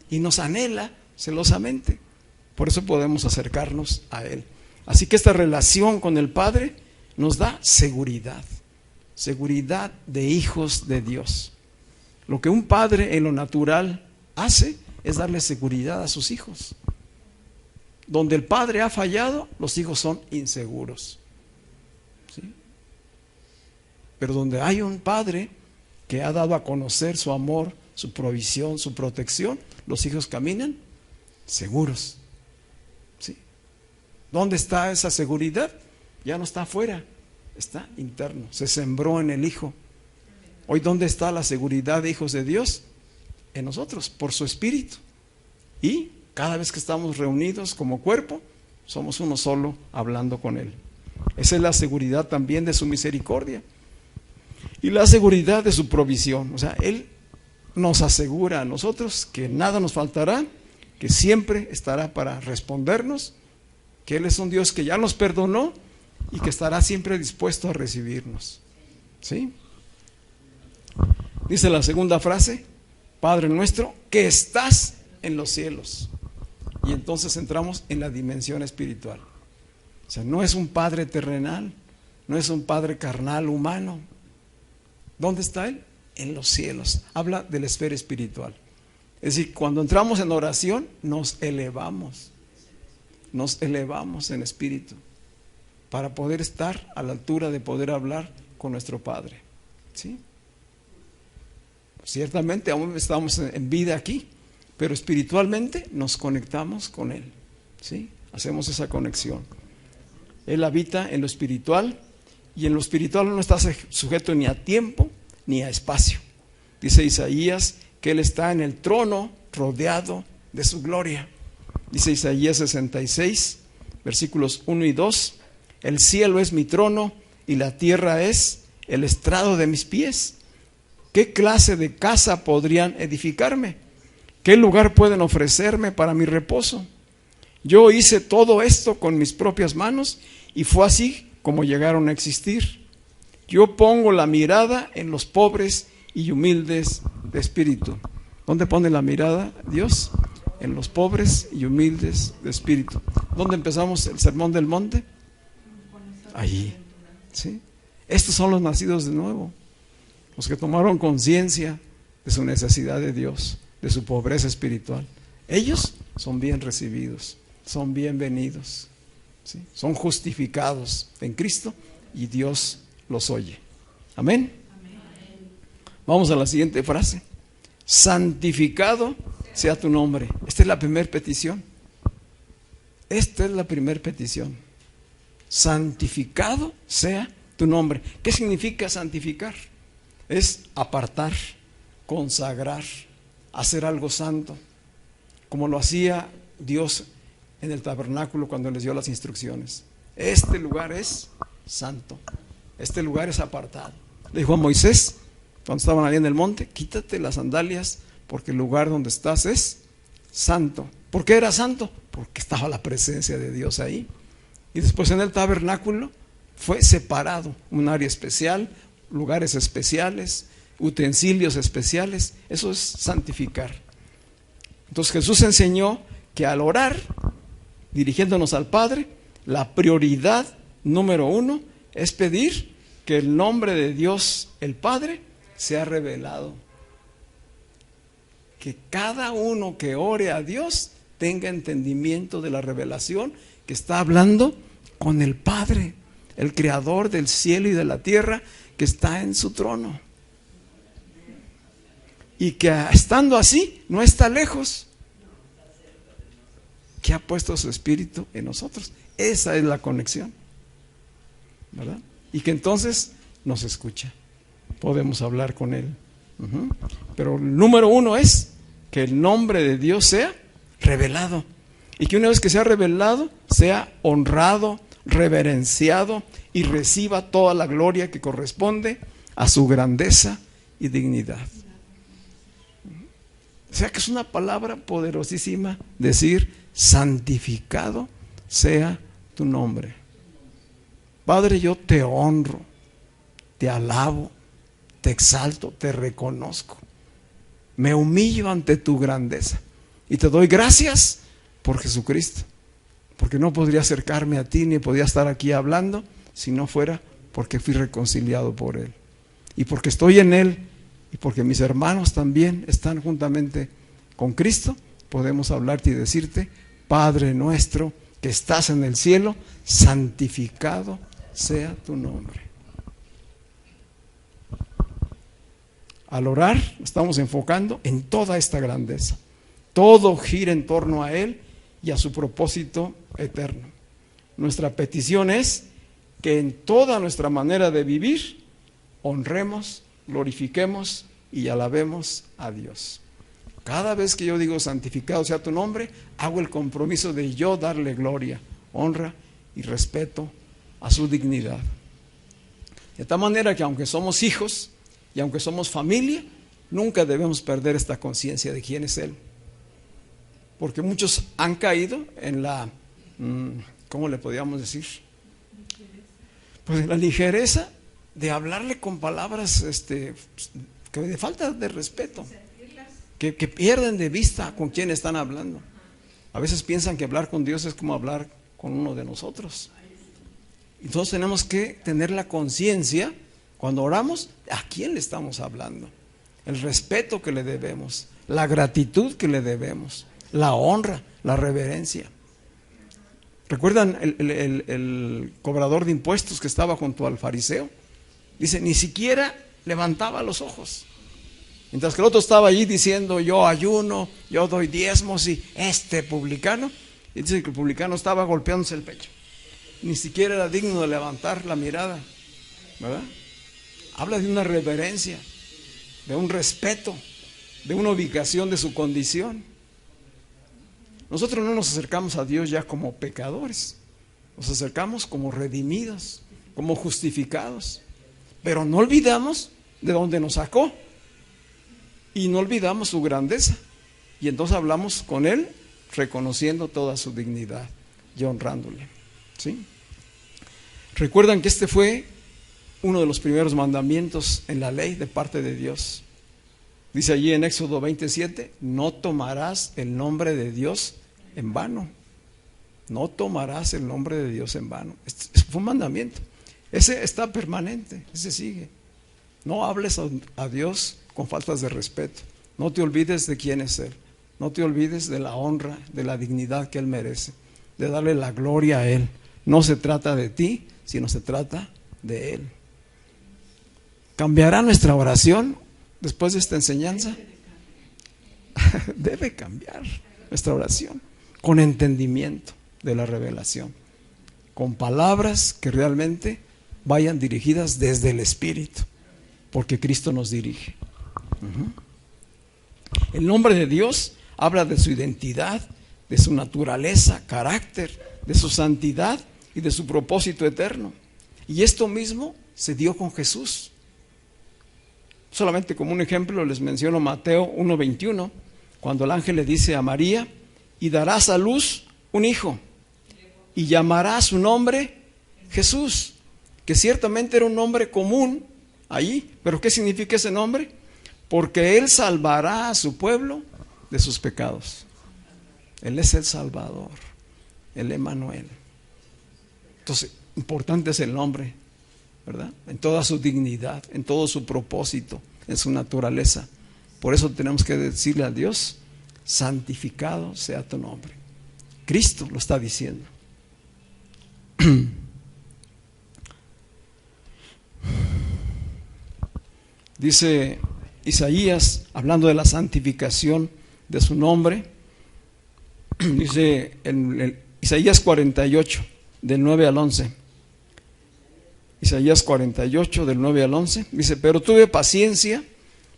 A: y nos anhela celosamente. Por eso podemos acercarnos a Él. Así que esta relación con el Padre nos da seguridad, seguridad de hijos de Dios. Lo que un padre en lo natural hace es darle seguridad a sus hijos. Donde el padre ha fallado, los hijos son inseguros, ¿sí? Pero donde hay un padre que ha dado a conocer su amor, su provisión, su protección, los hijos caminan seguros, ¿sí? ¿Dónde está esa seguridad? Ya no está afuera, está interno, se sembró en el Hijo. Hoy, ¿dónde está la seguridad de hijos de Dios? En nosotros, por su Espíritu. Y cada vez que estamos reunidos como cuerpo, somos uno solo hablando con Él. Esa es la seguridad también de su misericordia y la seguridad de su provisión. O sea, Él nos asegura a nosotros que nada nos faltará, que siempre estará para respondernos, que Él es un Dios que ya nos perdonó y que estará siempre dispuesto a recibirnos, ¿sí? Dice la segunda frase: Padre nuestro que estás en los cielos. Y entonces entramos en la dimensión espiritual. O sea, no es un Padre terrenal, no es un Padre carnal, humano. ¿Dónde está Él? En los cielos. Habla de la esfera espiritual. Es decir, cuando entramos en oración, nos elevamos en espíritu, para poder estar a la altura de poder hablar con nuestro Padre, ¿sí? Ciertamente aún estamos en vida aquí, pero espiritualmente nos conectamos con Él, ¿sí? Hacemos esa conexión. Él habita en lo espiritual, y en lo espiritual no está sujeto ni a tiempo ni a espacio. Dice Isaías que Él está en el trono rodeado de su gloria. Dice Isaías 66, versículos 1 y 2: el cielo es mi trono y la tierra es el estrado de mis pies. ¿Qué clase de casa podrían edificarme? ¿Qué lugar pueden ofrecerme para mi reposo? Yo hice todo esto con mis propias manos y fue así como llegaron a existir. Yo pongo la mirada en los pobres y humildes de espíritu. ¿Dónde pone la mirada Dios? En los pobres y humildes de espíritu. ¿Dónde empezamos el Sermón del Monte? Allí, ¿sí? Estos son los nacidos de nuevo, los que tomaron conciencia de su necesidad de Dios, de su pobreza espiritual. Ellos son bien recibidos, son bienvenidos, ¿sí? Son justificados en Cristo y Dios los oye. Amén. Vamos a la siguiente frase: santificado sea tu nombre. Esta es la primera petición. Esta es la primera petición. Santificado sea tu nombre. ¿Qué significa santificar? Es apartar, consagrar, hacer algo santo, como lo hacía Dios en el tabernáculo cuando les dio las instrucciones. Este lugar es santo, este lugar es apartado. Le dijo a Moisés, cuando estaban allí en el monte: quítate las sandalias, porque el lugar donde estás es santo. ¿Por qué era santo? Porque estaba la presencia de Dios ahí. Y después en el tabernáculo fue separado un área especial, lugares especiales, utensilios especiales. Eso es santificar. Entonces Jesús enseñó que al orar, dirigiéndonos al Padre, la prioridad número 1 es pedir que el nombre de Dios, el Padre, sea revelado. Que cada uno que ore a Dios tenga entendimiento de la revelación, que está hablando con el Padre, el Creador del cielo y de la tierra, que está en su trono. Y que estando así, no está lejos, que ha puesto su Espíritu en nosotros. Esa es la conexión, ¿verdad? Y que entonces nos escucha. Podemos hablar con Él. Pero el número uno es que el nombre de Dios sea revelado. Y que una vez que sea revelado, sea honrado, reverenciado y reciba toda la gloria que corresponde a su grandeza y dignidad. O sea que es una palabra poderosísima decir: santificado sea tu nombre. Padre, yo te honro, te alabo, te exalto, te reconozco. Me humillo ante tu grandeza y te doy gracias por Jesucristo, porque no podría acercarme a ti ni podría estar aquí hablando si no fuera porque fui reconciliado por Él, y porque estoy en Él, y porque mis hermanos también están juntamente con Cristo. Podemos hablarte y decirte: Padre nuestro que estás en el cielo, santificado sea tu nombre. Al orar estamos enfocando en toda esta grandeza. Todo gira en torno a Él y a su propósito eterno. Nuestra petición es que en toda nuestra manera de vivir honremos, glorifiquemos y alabemos a Dios. Cada vez que yo digo santificado sea tu nombre, hago el compromiso de yo darle gloria, honra y respeto a su dignidad. De tal manera que aunque somos hijos y aunque somos familia, nunca debemos perder esta conciencia de quién es Él. Porque muchos han caído en la, ¿cómo le podríamos decir? Pues en la ligereza de hablarle con palabras que de falta de respeto, que pierden de vista con quién están hablando. A veces piensan que hablar con Dios es como hablar con uno de nosotros. Entonces tenemos que tener la conciencia cuando oramos, ¿a quién le estamos hablando? El respeto que le debemos, la gratitud que le debemos, la honra, la reverencia. ¿Recuerdan el cobrador de impuestos que estaba junto al fariseo? Dice, ni siquiera levantaba los ojos. Mientras que el otro estaba allí diciendo, yo ayuno, yo doy diezmos, y este publicano, y dice que el publicano estaba golpeándose el pecho. Ni siquiera era digno de levantar la mirada, ¿verdad? Habla de una reverencia, de un respeto, de una ubicación de su condición. Nosotros no nos acercamos a Dios ya como pecadores, nos acercamos como redimidos, como justificados, pero no olvidamos de dónde nos sacó y no olvidamos su grandeza, y entonces hablamos con Él reconociendo toda su dignidad y honrándole, ¿sí? Recuerdan que este fue uno de los primeros mandamientos en la ley de parte de Dios. Dice allí en Éxodo 27, no tomarás el nombre de Dios en vano. No tomarás el nombre de Dios en vano. Este fue un mandamiento. Ese está permanente, ese sigue. No hables a Dios con faltas de respeto. No te olvides de quién es Él. No te olvides de la honra, de la dignidad que Él merece, de darle la gloria a Él. No se trata de ti, sino se trata de Él. ¿Cambiará nuestra oración después de esta enseñanza? Debe cambiar nuestra oración con entendimiento de la revelación, con palabras que realmente vayan dirigidas desde el Espíritu, porque Cristo nos dirige. El nombre de Dios habla de su identidad, de su naturaleza, carácter, de su santidad y de su propósito eterno. Y esto mismo se dio con Jesús. Solamente como un ejemplo les menciono Mateo 1:21, cuando el ángel le dice a María, y darás a luz un hijo, y llamará su nombre Jesús, que ciertamente era un nombre común allí, pero ¿qué significa ese nombre? Porque Él salvará a su pueblo de sus pecados. Él es el Salvador, el Emmanuel. Entonces, importante es el nombre, ¿verdad? En toda su dignidad, en todo su propósito, en su naturaleza. Por eso tenemos que decirle a Dios, santificado sea tu nombre. Cristo lo está diciendo. Dice Isaías, hablando de la santificación de su nombre, dice en Isaías 48, del 9 al 11, Isaías 48, del 9 al 11, dice: pero tuve paciencia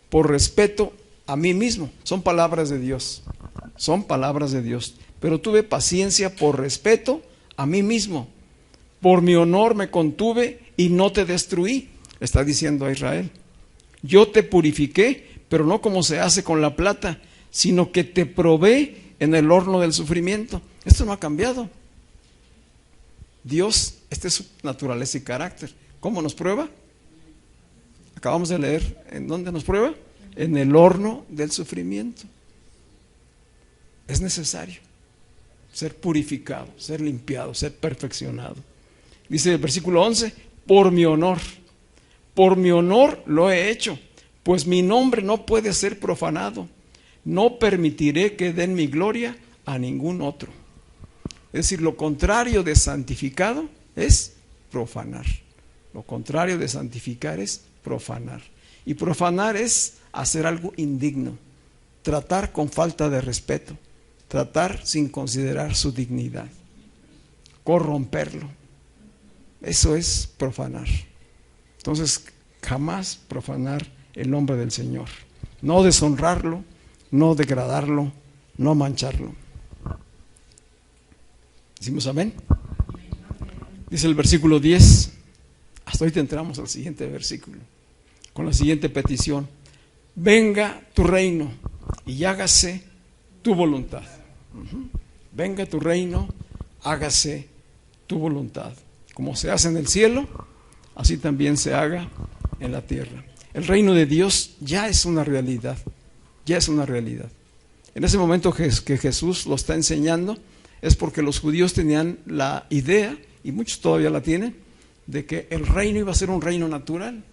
A: por respeto a mí mismo. Son palabras de Dios, son palabras de Dios. Pero tuve paciencia por respeto a mí mismo. Por mi honor me contuve y no te destruí, está diciendo a Israel. Yo te purifiqué, pero no como se hace con la plata, sino que te probé en el horno del sufrimiento. Esto no ha cambiado. Dios, esta es su naturaleza y carácter. ¿Cómo nos prueba? Acabamos de leer, ¿en dónde nos prueba? En el horno del sufrimiento. Es necesario ser purificado, ser limpiado, ser perfeccionado. Dice el versículo 11: por mi honor lo he hecho, pues mi nombre no puede ser profanado. No permitiré que den mi gloria a ningún otro. Es decir, lo contrario de santificado es profanar. Lo contrario de santificar es profanar. Y profanar es hacer algo indigno, tratar con falta de respeto, tratar sin considerar su dignidad, corromperlo. Eso es profanar. Entonces, jamás profanar el nombre del Señor. No deshonrarlo, no degradarlo, no mancharlo. ¿Decimos amén? Dice el versículo 10. Hasta ahorita entramos al siguiente versículo, con la siguiente petición: venga tu reino y hágase tu voluntad. Venga tu reino, hágase tu voluntad. Como se hace en el cielo, así también se haga en la tierra. El reino de Dios ya es una realidad, ya es una realidad. En ese momento que Jesús lo está enseñando, es porque los judíos tenían la idea, y muchos todavía la tienen, de que el reino iba a ser un reino natural.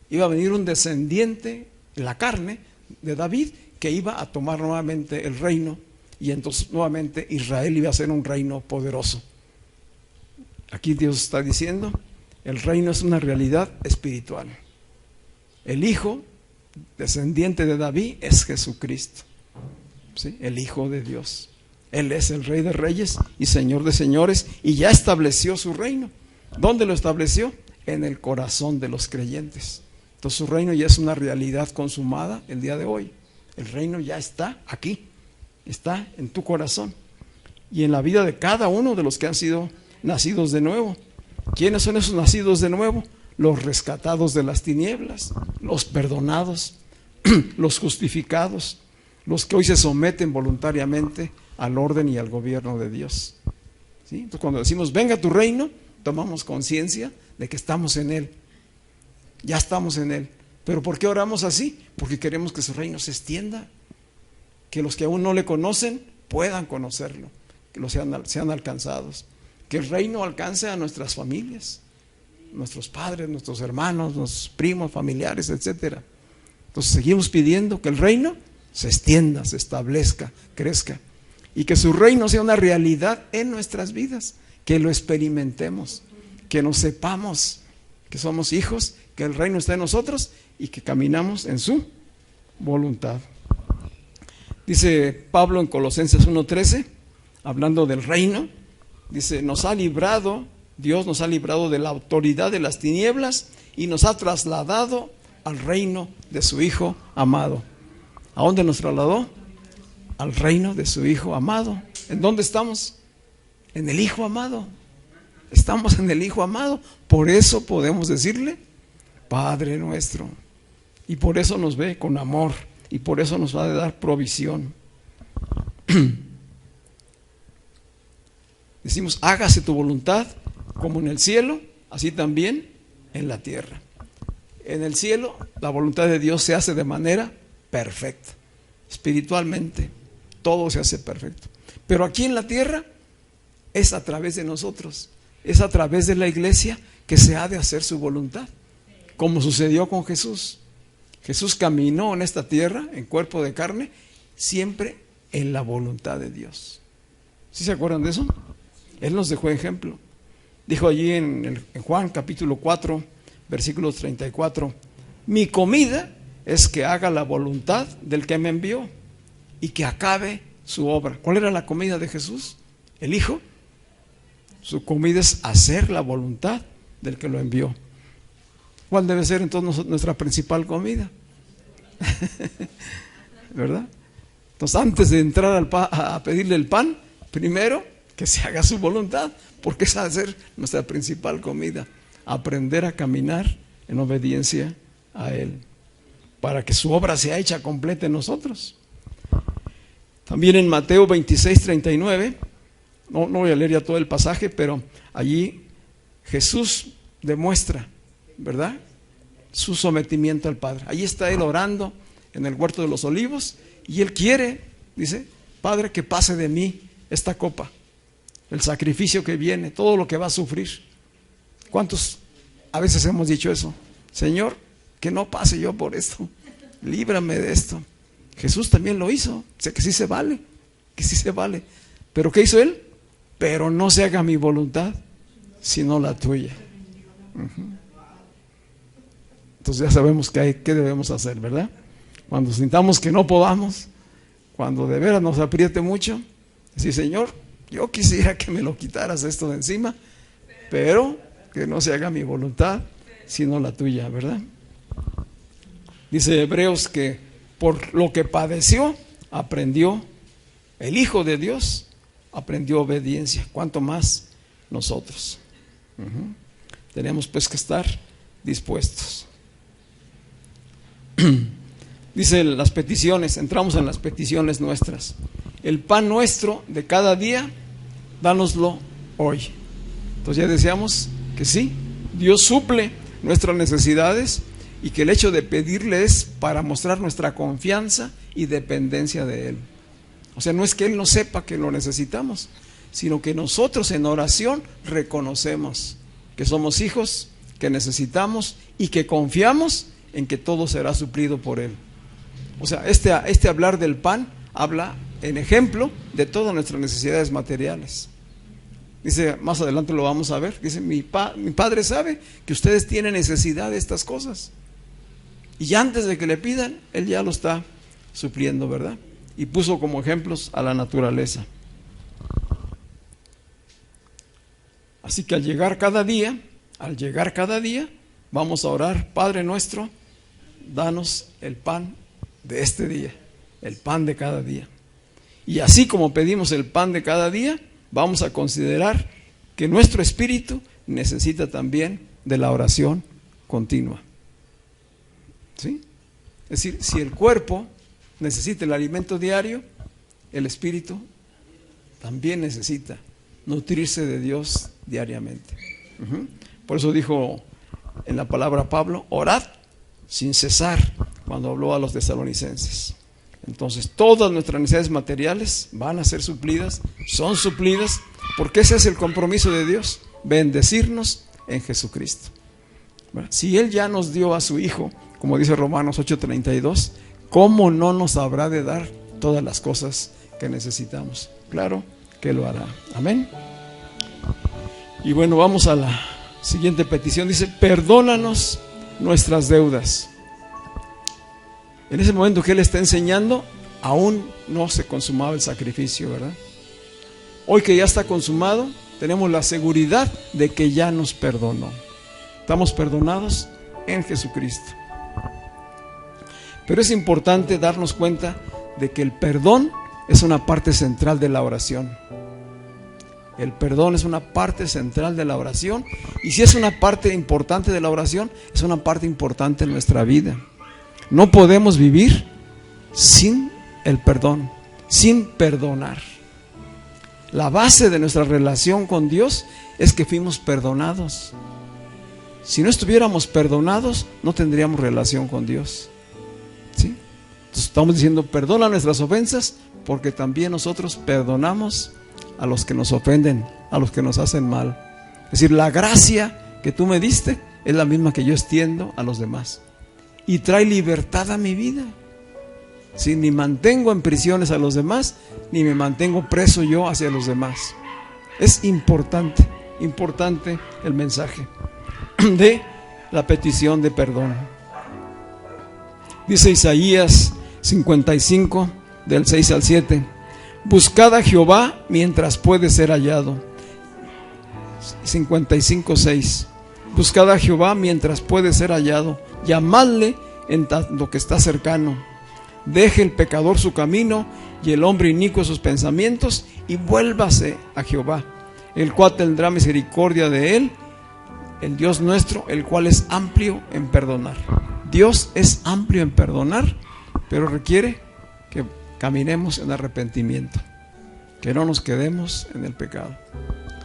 A: Iba a venir un descendiente en la carne de David que iba a tomar nuevamente el reino, y entonces nuevamente Israel iba a ser un reino poderoso. Aquí Dios está diciendo: el reino es una realidad espiritual. El hijo descendiente de David es Jesucristo, ¿sí? El Hijo de Dios. Él es el Rey de Reyes y Señor de Señores, y ya estableció su reino. ¿Dónde lo estableció? En el corazón de los creyentes. Entonces su reino ya es una realidad consumada el día de hoy. El reino ya está aquí, está en tu corazón y en la vida de cada uno de los que han sido nacidos de nuevo. ¿Quiénes son esos nacidos de nuevo? Los rescatados de las tinieblas, los perdonados, los justificados, los que hoy se someten voluntariamente al orden y al gobierno de Dios, ¿sí? Entonces, cuando decimos venga tu reino, tomamos conciencia de que estamos en Él, ya estamos en Él. ¿Pero por qué oramos así? Porque queremos que su reino se extienda, que los que aún no le conocen puedan conocerlo, que los sean alcanzados, que el reino alcance a nuestras familias, nuestros padres, nuestros hermanos, nuestros primos, familiares, etcétera. Entonces seguimos pidiendo que el reino se extienda, se establezca, crezca, y que su reino sea una realidad en nuestras vidas, que lo experimentemos, que nos sepamos que somos hijos, que el reino está en nosotros y que caminamos en su voluntad. Dice Pablo en Colosenses 1:13, hablando del reino, dice: Dios nos ha librado de la autoridad de las tinieblas y nos ha trasladado al reino de su Hijo amado. ¿A dónde nos trasladó? Al reino de su Hijo amado. ¿En dónde estamos? En el Hijo amado. Estamos en el Hijo amado. Por eso podemos decirle Padre nuestro. Y por eso nos ve con amor. Y por eso nos va a dar provisión. Decimos: hágase tu voluntad como en el cielo, así también en la tierra. En el cielo la voluntad de Dios se hace de manera perfecta. Espiritualmente todo se hace perfecto. Pero aquí en la tierra es a través de nosotros, es a través de la iglesia que se ha de hacer su voluntad, como sucedió con Jesús. Jesús caminó en esta tierra en cuerpo de carne, siempre en la voluntad de Dios. ¿Sí se acuerdan de eso? Él nos dejó ejemplo. Dijo allí en Juan capítulo 4, versículo 34: mi comida es que haga la voluntad del que me envió y que acabe su obra. ¿Cuál era la comida de Jesús? El Hijo. Su comida es hacer la voluntad del que lo envió. ¿Cuál debe ser entonces nuestra principal comida? ¿Verdad? Entonces, antes de entrar a pedirle el pan, primero que se haga su voluntad, porque esa va a ser nuestra principal comida. Aprender a caminar en obediencia a Él, para que su obra sea hecha completa en nosotros. También en Mateo 26:39, no voy a leer ya todo el pasaje, pero allí Jesús demuestra, ¿verdad?, su sometimiento al Padre. Allí está Él orando en el huerto de los olivos, y Él quiere, dice: Padre, que pase de mí esta copa, el sacrificio que viene, todo lo que va a sufrir. ¿Cuántos a veces hemos dicho eso? Señor, que no pase yo por esto, líbrame de esto. Jesús también lo hizo. Sé que sí se vale, que sí se vale. ¿Pero qué hizo Él? Pero no se haga mi voluntad, sino la tuya. Entonces ya sabemos qué debemos hacer, ¿verdad? Cuando sintamos que no podamos, cuando de veras nos apriete mucho, decir: Señor, yo quisiera que me lo quitaras esto de encima, pero que no se haga mi voluntad, sino la tuya, ¿verdad? Dice Hebreos que por lo que padeció, aprendió, el Hijo de Dios aprendió obediencia. ¿Cuánto más nosotros? Tenemos pues que estar dispuestos. Dice las peticiones, entramos en las peticiones nuestras. El pan nuestro de cada día, dánoslo hoy. Entonces ya decíamos que sí, Dios suple nuestras necesidades, y que el hecho de pedirle es para mostrar nuestra confianza y dependencia de Él. O sea, no es que Él no sepa que lo necesitamos, sino que nosotros en oración reconocemos que somos hijos, que necesitamos y que confiamos en que todo será suplido por Él. O sea, este hablar del pan habla en ejemplo de todas nuestras necesidades materiales. Dice, más adelante lo vamos a ver, dice: mi Padre sabe que ustedes tienen necesidad de estas cosas, y antes de que le pidan, Él ya lo está supliendo, ¿verdad? Y puso como ejemplos a la naturaleza. Así que al llegar cada día, vamos a orar: Padre nuestro, danos el pan de este día, el pan de cada día. Y así como pedimos el pan de cada día, vamos a considerar que nuestro espíritu necesita también de la oración continua. ¿Sí? Es decir, si el cuerpo necesita el alimento diario, el espíritu también necesita nutrirse de Dios diariamente. Por eso dijo en la palabra Pablo: orad sin cesar, cuando habló a los tesalonicenses. Entonces todas nuestras necesidades materiales van a ser suplidas, son suplidas, porque ese es el compromiso de Dios: bendecirnos en Jesucristo. Si Él ya nos dio a su Hijo, como dice Romanos 8:32, ¿cómo no nos habrá de dar todas las cosas que necesitamos? Claro que lo hará. Amén. Y bueno, vamos a la siguiente petición. Dice: perdónanos nuestras deudas. En ese momento que Él está enseñando, aún no se consumaba el sacrificio, ¿verdad? Hoy que ya está consumado, tenemos la seguridad de que ya nos perdonó. Estamos perdonados en Jesucristo. Pero es importante darnos cuenta de que el perdón es una parte central de la oración. El perdón es una parte central de la oración, y si es una parte importante de la oración, es una parte importante en nuestra vida. No podemos vivir sin el perdón, sin perdonar. La base de nuestra relación con Dios es que fuimos perdonados. Si no estuviéramos perdonados, no tendríamos relación con Dios. ¿Sí? Entonces estamos diciendo: perdona nuestras ofensas, porque también nosotros perdonamos a los que nos ofenden, a los que nos hacen mal. Es decir, la gracia que tú me diste es la misma que yo extiendo a los demás, y trae libertad a mi vida. Si ni mantengo en prisiones a los demás, ni me mantengo preso yo hacia los demás. Es importante el mensaje de la petición de perdón. Dice Isaías 55, del 6 al 7: buscad a Jehová mientras puede ser hallado. 55:6. Buscad a Jehová mientras puede ser hallado, llamadle en tanto que está cercano. Deje el pecador su camino y el hombre inicuo sus pensamientos, y vuélvase a Jehová, el cual tendrá misericordia de él, el Dios nuestro, el cual es amplio en perdonar. Dios es amplio en perdonar, pero requiere que caminemos en arrepentimiento, que no nos quedemos en el pecado.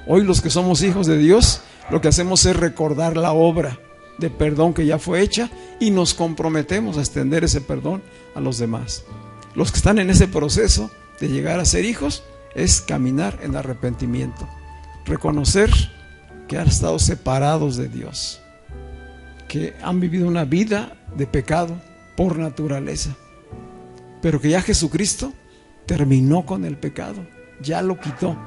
A: Hoy los que somos hijos de Dios, lo que hacemos es recordar la obra de perdón que ya fue hecha y nos comprometemos a extender ese perdón a los demás. Los que están en ese proceso de llegar a ser hijos es caminar en arrepentimiento, reconocer que han estado separados de Dios, que han vivido una vida de pecado por naturaleza, pero que ya Jesucristo terminó con el pecado, ya lo quitó,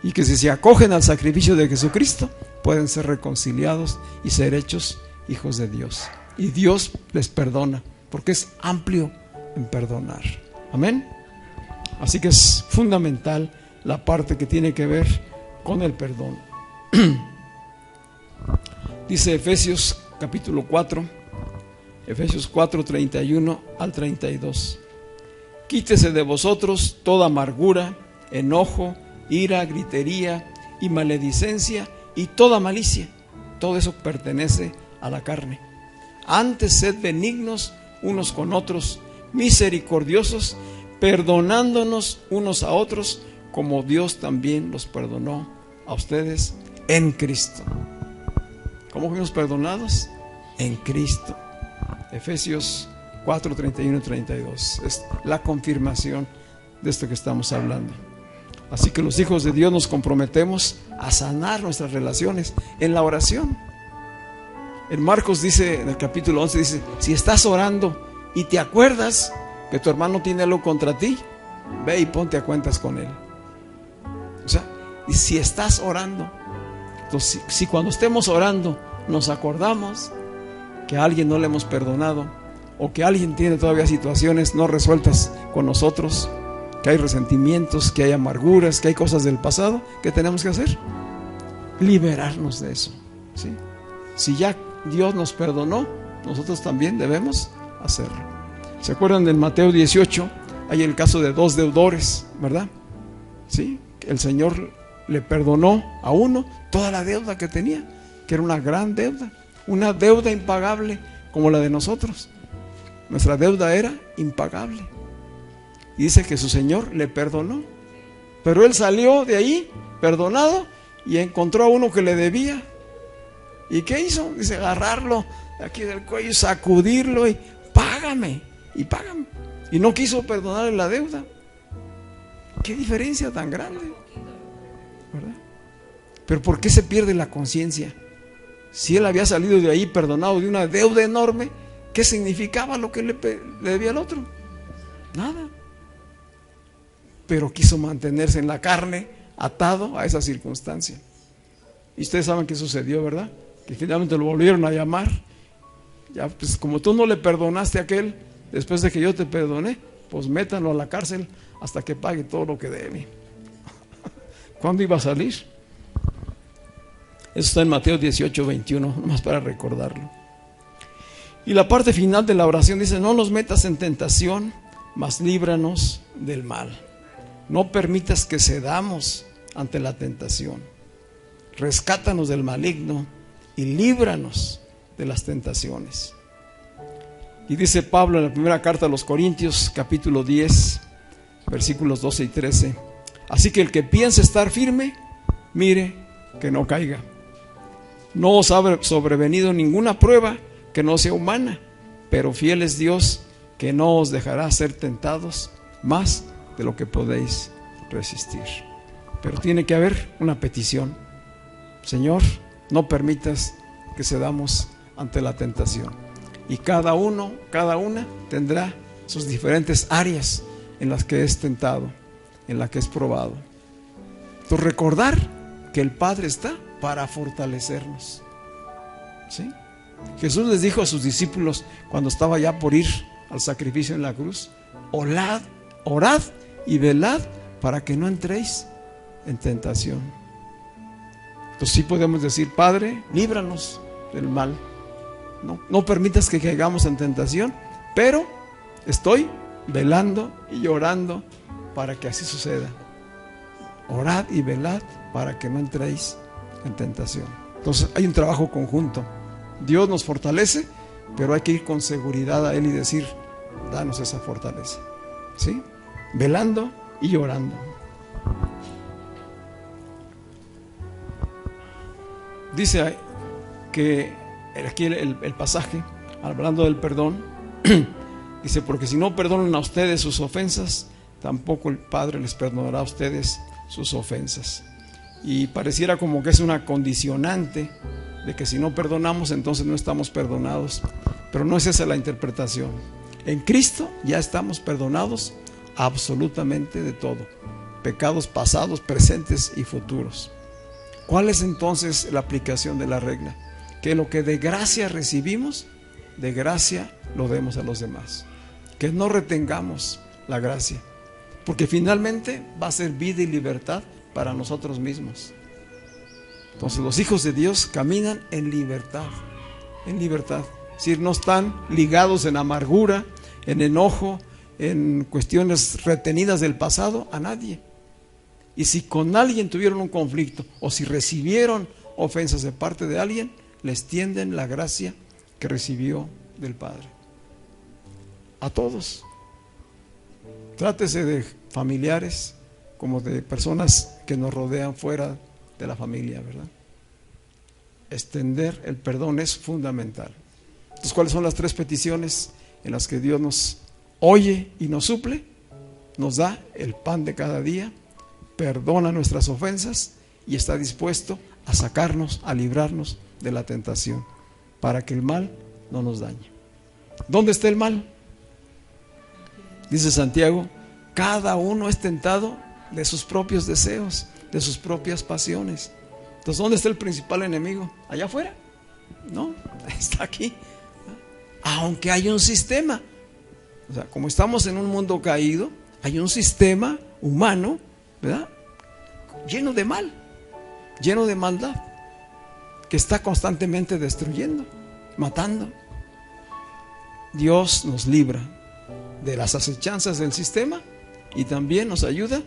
A: y que si se acogen al sacrificio de Jesucristo pueden ser reconciliados y ser hechos hijos de Dios, y Dios les perdona porque es amplio en perdonar. Amén. Así que es fundamental la parte que tiene que ver con el perdón. Dice Efesios capítulo 4, Efesios 4, 31 al 32. Quítese de vosotros toda amargura, enojo, ira, gritería y maledicencia y toda malicia. Todo eso pertenece a la carne. Antes sed benignos unos con otros, misericordiosos, perdonándonos unos a otros, como Dios también los perdonó a ustedes en Cristo. ¿Cómo fuimos perdonados? En Cristo. Efesios 4, 31 y 32. Es la confirmación de esto que estamos hablando. Así que los hijos de Dios nos comprometemos a sanar nuestras relaciones en la oración. En Marcos dice, en el capítulo 11 dice, si estás orando y te acuerdas que tu hermano tiene algo contra ti, ve y ponte a cuentas con él. O sea, y si estás orando, entonces, si cuando estemos orando nos acordamos que a alguien no le hemos perdonado, o que alguien tiene todavía situaciones no resueltas con nosotros, que hay resentimientos, que hay amarguras, que hay cosas del pasado, ¿qué tenemos que hacer? Liberarnos de eso, ¿sí? Si ya Dios nos perdonó, nosotros también debemos hacerlo. ¿Se acuerdan del Mateo 18? Hay el caso de dos deudores, ¿verdad? ¿Sí? El Señor le perdonó a uno toda la deuda que tenía, que era una gran deuda, una deuda impagable como la de nosotros. Nuestra deuda era impagable. Y dice que su Señor le perdonó, pero él salió de ahí perdonado y encontró a uno que le debía. ¿Y qué hizo? Dice, agarrarlo de aquí del cuello, sacudirlo y págame, y págame. Y no quiso perdonarle la deuda. Qué diferencia tan grande, ¿verdad? Pero ¿por qué se pierde la conciencia? Si él había salido de ahí perdonado de una deuda enorme, ¿qué significaba lo que le debía al otro? Nada. Pero quiso mantenerse en la carne, atado a esa circunstancia. Y ustedes saben qué sucedió, ¿verdad? Que finalmente lo volvieron a llamar. Ya, pues como tú no le perdonaste a aquel, después de que yo te perdoné, pues métanlo a la cárcel hasta que pague todo lo que debe. ¿Cuándo iba a salir? Eso está en Mateo 18, 21, nomás para recordarlo. Y la parte final de la oración dice, no nos metas en tentación, mas líbranos del mal. No permitas que cedamos ante la tentación. Rescátanos del maligno y líbranos de las tentaciones. Y dice Pablo en la primera carta a los Corintios, capítulo 10, versículos 12 y 13. Así que el que piense estar firme, mire que no caiga. No os ha sobrevenido ninguna prueba que no sea humana, pero fiel es Dios, que no os dejará ser tentados más de lo que podéis resistir. Pero tiene que haber una petición. Señor, no permitas que cedamos ante la tentación. Y cada una tendrá sus diferentes áreas en las que es tentado, en las que es probado. Entonces, recordar que el Padre está para fortalecernos, ¿sí? Jesús les dijo a sus discípulos cuando estaba ya por ir al sacrificio en la cruz, orad y velad para que no entréis en tentación. Entonces sí podemos decir: Padre, líbranos del mal. No permitas que caigamos en tentación, pero estoy velando y orando para que así suceda. Orad y velad para que no entréis en tentación. Entonces hay un trabajo conjunto. Dios nos fortalece, pero hay que ir con seguridad a Él y decir: danos esa fortaleza, ¿sí? Velando y orando. Dice que aquí el pasaje, hablando del perdón, dice: porque si no perdonan a ustedes sus ofensas, tampoco el Padre les perdonará a ustedes sus ofensas. Y pareciera como que es una condicionante de que si no perdonamos, entonces no estamos perdonados. Pero no es esa la interpretación. En Cristo ya estamos perdonados absolutamente de todo: pecados pasados, presentes y futuros. ¿Cuál es entonces la aplicación de la regla? Que lo que de gracia recibimos, de gracia lo demos a los demás. Que no retengamos la gracia, porque finalmente va a ser vida y libertad para nosotros mismos. Entonces los hijos de Dios caminan en libertad, en libertad. Es decir, no están ligados en amargura, en enojo, en cuestiones retenidas del pasado a nadie. Y si con alguien tuvieron un conflicto, o si recibieron ofensas de parte de alguien, les tienden la gracia que recibió del Padre. A todos. Trátese de familiares como de personas que nos rodean fuera de la familia, ¿verdad? Extender el perdón es fundamental. Entonces, ¿cuáles son las 3 peticiones en las que Dios nos oye y nos suple? Nos da el pan de cada día, perdona nuestras ofensas y está dispuesto a sacarnos, a librarnos de la tentación, para que el mal no nos dañe. ¿Dónde está el mal? Dice Santiago: cada uno es tentado de sus propios deseos, de sus propias pasiones. Entonces, ¿dónde está el principal enemigo? ¿Allá afuera? No, está aquí. Aunque hay un sistema, o sea, como estamos en un mundo caído, hay un sistema humano, ¿verdad?, lleno de mal, lleno de maldad, que está constantemente destruyendo, matando. Dios nos libra de las acechanzas del sistema y también nos ayuda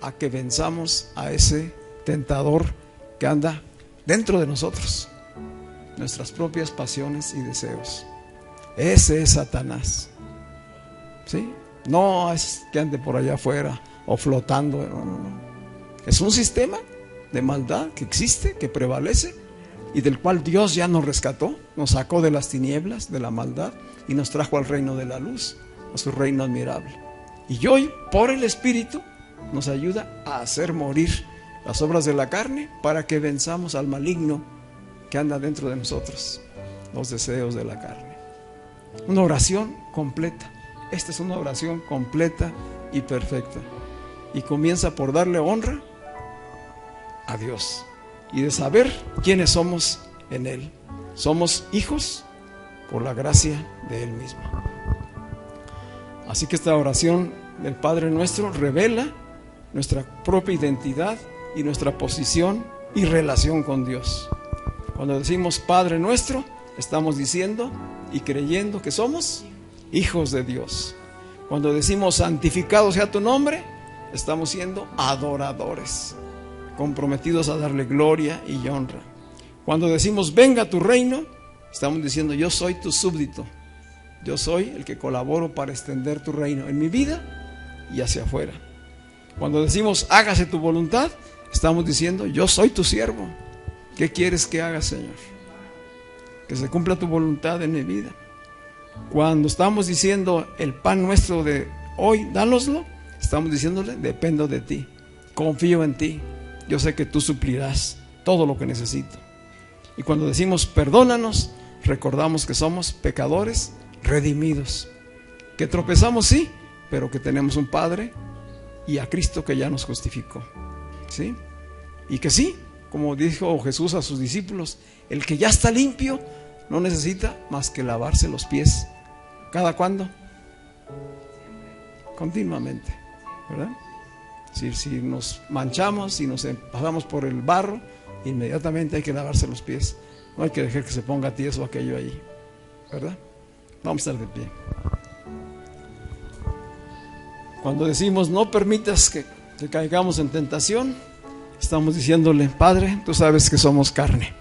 A: a que venzamos a ese tentador que anda dentro de nosotros, nuestras propias pasiones y deseos. Ese es Satanás, ¿sí? No es que ande por allá afuera o flotando, no. Es un sistema de maldad que existe, que prevalece y del cual Dios ya nos rescató, nos sacó de las tinieblas, de la maldad y nos trajo al reino de la luz, a su reino admirable. Y hoy, por el Espíritu, nos ayuda a hacer morir las obras de la carne para que venzamos al maligno que anda dentro de nosotros, los deseos de la carne. Una oración completa. Esta es una oración completa y perfecta. Y comienza por darle honra a Dios y de saber quiénes somos en Él. Somos hijos por la gracia de Él mismo. Así que esta oración del Padre Nuestro revela nuestra propia identidad y nuestra posición y relación con Dios. Cuando decimos Padre Nuestro, estamos diciendo y creyendo que somos hijos de Dios. Cuando decimos santificado sea tu nombre, estamos siendo adoradores, comprometidos a darle gloria y honra. Cuando decimos venga tu reino, estamos diciendo yo soy tu súbdito, yo soy el que colaboro para extender tu reino en mi vida y hacia afuera. Cuando decimos hágase tu voluntad, estamos diciendo yo soy tu siervo. ¿Qué quieres que haga, Señor? Que se cumpla tu voluntad en mi vida. Cuando estamos diciendo el pan nuestro de hoy, dánoslo, estamos diciéndole dependo de ti, confío en ti, yo sé que tú suplirás todo lo que necesito. Y cuando decimos perdónanos, recordamos que somos pecadores redimidos, que tropezamos sí, pero que tenemos un Padre y a Cristo que ya nos justificó, ¿sí? Y que sí, como dijo Jesús a sus discípulos, el que ya está limpio no necesita más que lavarse los pies. ¿Cada cuándo? Continuamente, ¿verdad? Si nos manchamos, si nos pasamos por el barro inmediatamente hay que lavarse los pies. No hay que dejar que se ponga tieso aquello ahí, ¿verdad? Vamos a estar de pie. Cuando decimos no permitas que caigamos en tentación, estamos diciéndole: Padre, tú sabes que somos carne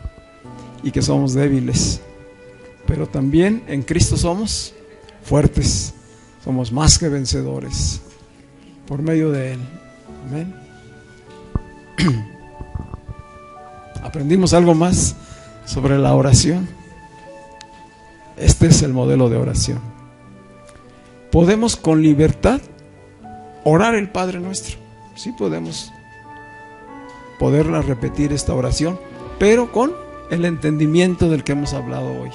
A: y que somos débiles, pero también en Cristo somos fuertes, somos más que vencedores por medio de Él. Amén. Aprendimos algo más sobre la oración. Este es el modelo de oración. Podemos con libertad orar el Padre Nuestro. Sí podemos poderla repetir esta oración, pero con el entendimiento del que hemos hablado hoy,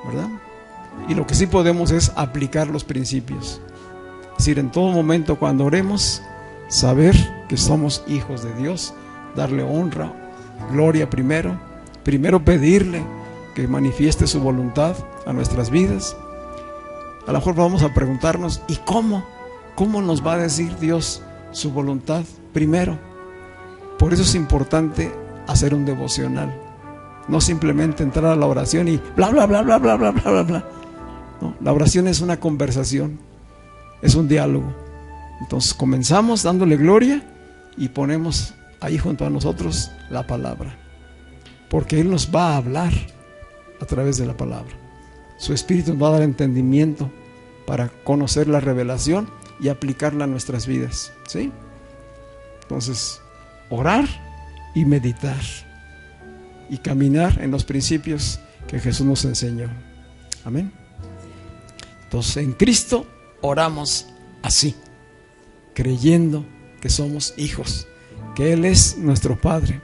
A: ¿verdad? Y lo que sí podemos es aplicar los principios. Es decir, en todo momento cuando oremos, saber que somos hijos de Dios, darle honra, gloria primero pedirle que manifieste su voluntad a nuestras vidas. A lo mejor vamos a preguntarnos: ¿y cómo nos va a decir Dios su voluntad primero? Por eso es importante hacer un devocional, no simplemente entrar a la oración y bla bla bla bla bla bla bla bla. No, la oración es una conversación, es un diálogo. Entonces comenzamos dándole gloria y ponemos ahí junto a nosotros la palabra, porque Él nos va a hablar a través de la palabra. Su Espíritu nos va a dar entendimiento para conocer la revelación y aplicarla a nuestras vidas, ¿sí? Entonces, orar y meditar y caminar en los principios que Jesús nos enseñó. Amén. Entonces, en Cristo oramos así, creyendo que somos hijos, que Él es nuestro Padre,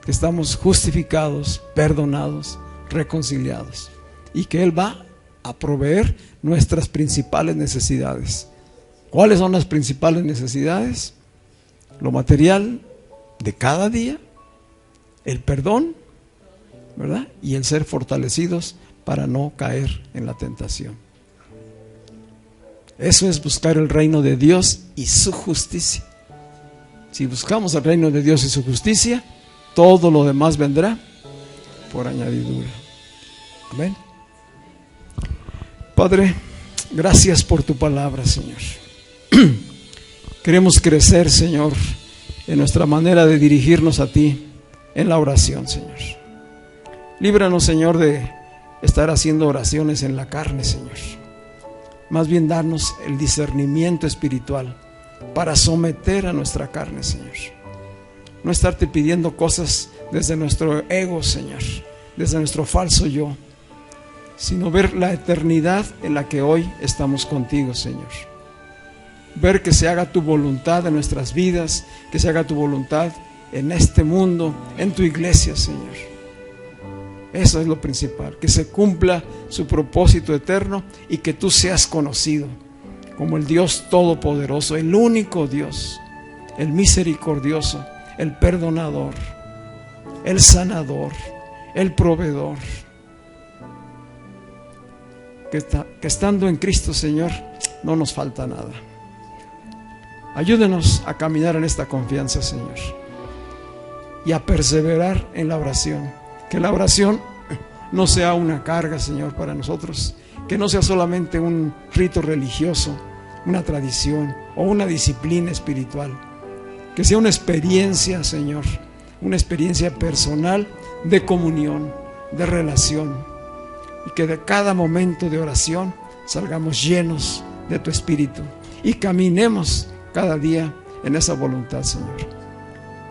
A: que estamos justificados, perdonados, reconciliados, y que Él va a proveer nuestras principales necesidades. ¿Cuáles son las principales necesidades? Lo material de cada día, el perdón, ¿verdad? Y el ser fortalecidos para no caer en la tentación. Eso es buscar el reino de Dios y su justicia. Si buscamos el reino de Dios y su justicia, todo lo demás vendrá por añadidura. Amén. Padre, gracias por tu palabra, Señor. Queremos crecer, Señor, en nuestra manera de dirigirnos a ti en la oración, Señor. Líbranos, Señor, de estar haciendo oraciones en la carne, Señor. Más bien darnos el discernimiento espiritual para someter a nuestra carne, Señor. No estarte pidiendo cosas desde nuestro ego, Señor, desde nuestro falso yo, sino ver la eternidad en la que hoy estamos contigo, Señor. Ver que se haga tu voluntad en nuestras vidas, que se haga tu voluntad en este mundo, en tu iglesia, Señor. Eso es lo principal, que se cumpla su propósito eterno y que tú seas conocido como el Dios todopoderoso, el único Dios, el misericordioso, el perdonador, el sanador, el proveedor. Que estando en Cristo, Señor, no nos falta nada. Ayúdenos a caminar en esta confianza, Señor, y a perseverar en la oración. Que la oración no sea una carga, Señor, para nosotros. Que no sea solamente un rito religioso, una tradición o una disciplina espiritual. Que sea una experiencia, Señor, una experiencia personal de comunión, de relación. Y que de cada momento de oración salgamos llenos de tu Espíritu y caminemos cada día en esa voluntad, Señor.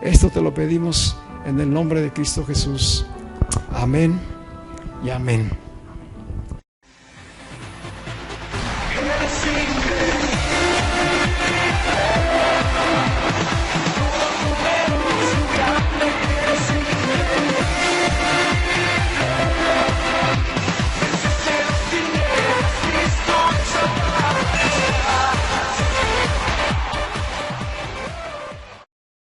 A: Esto te lo pedimos en el nombre de Cristo Jesús. Amén y amén.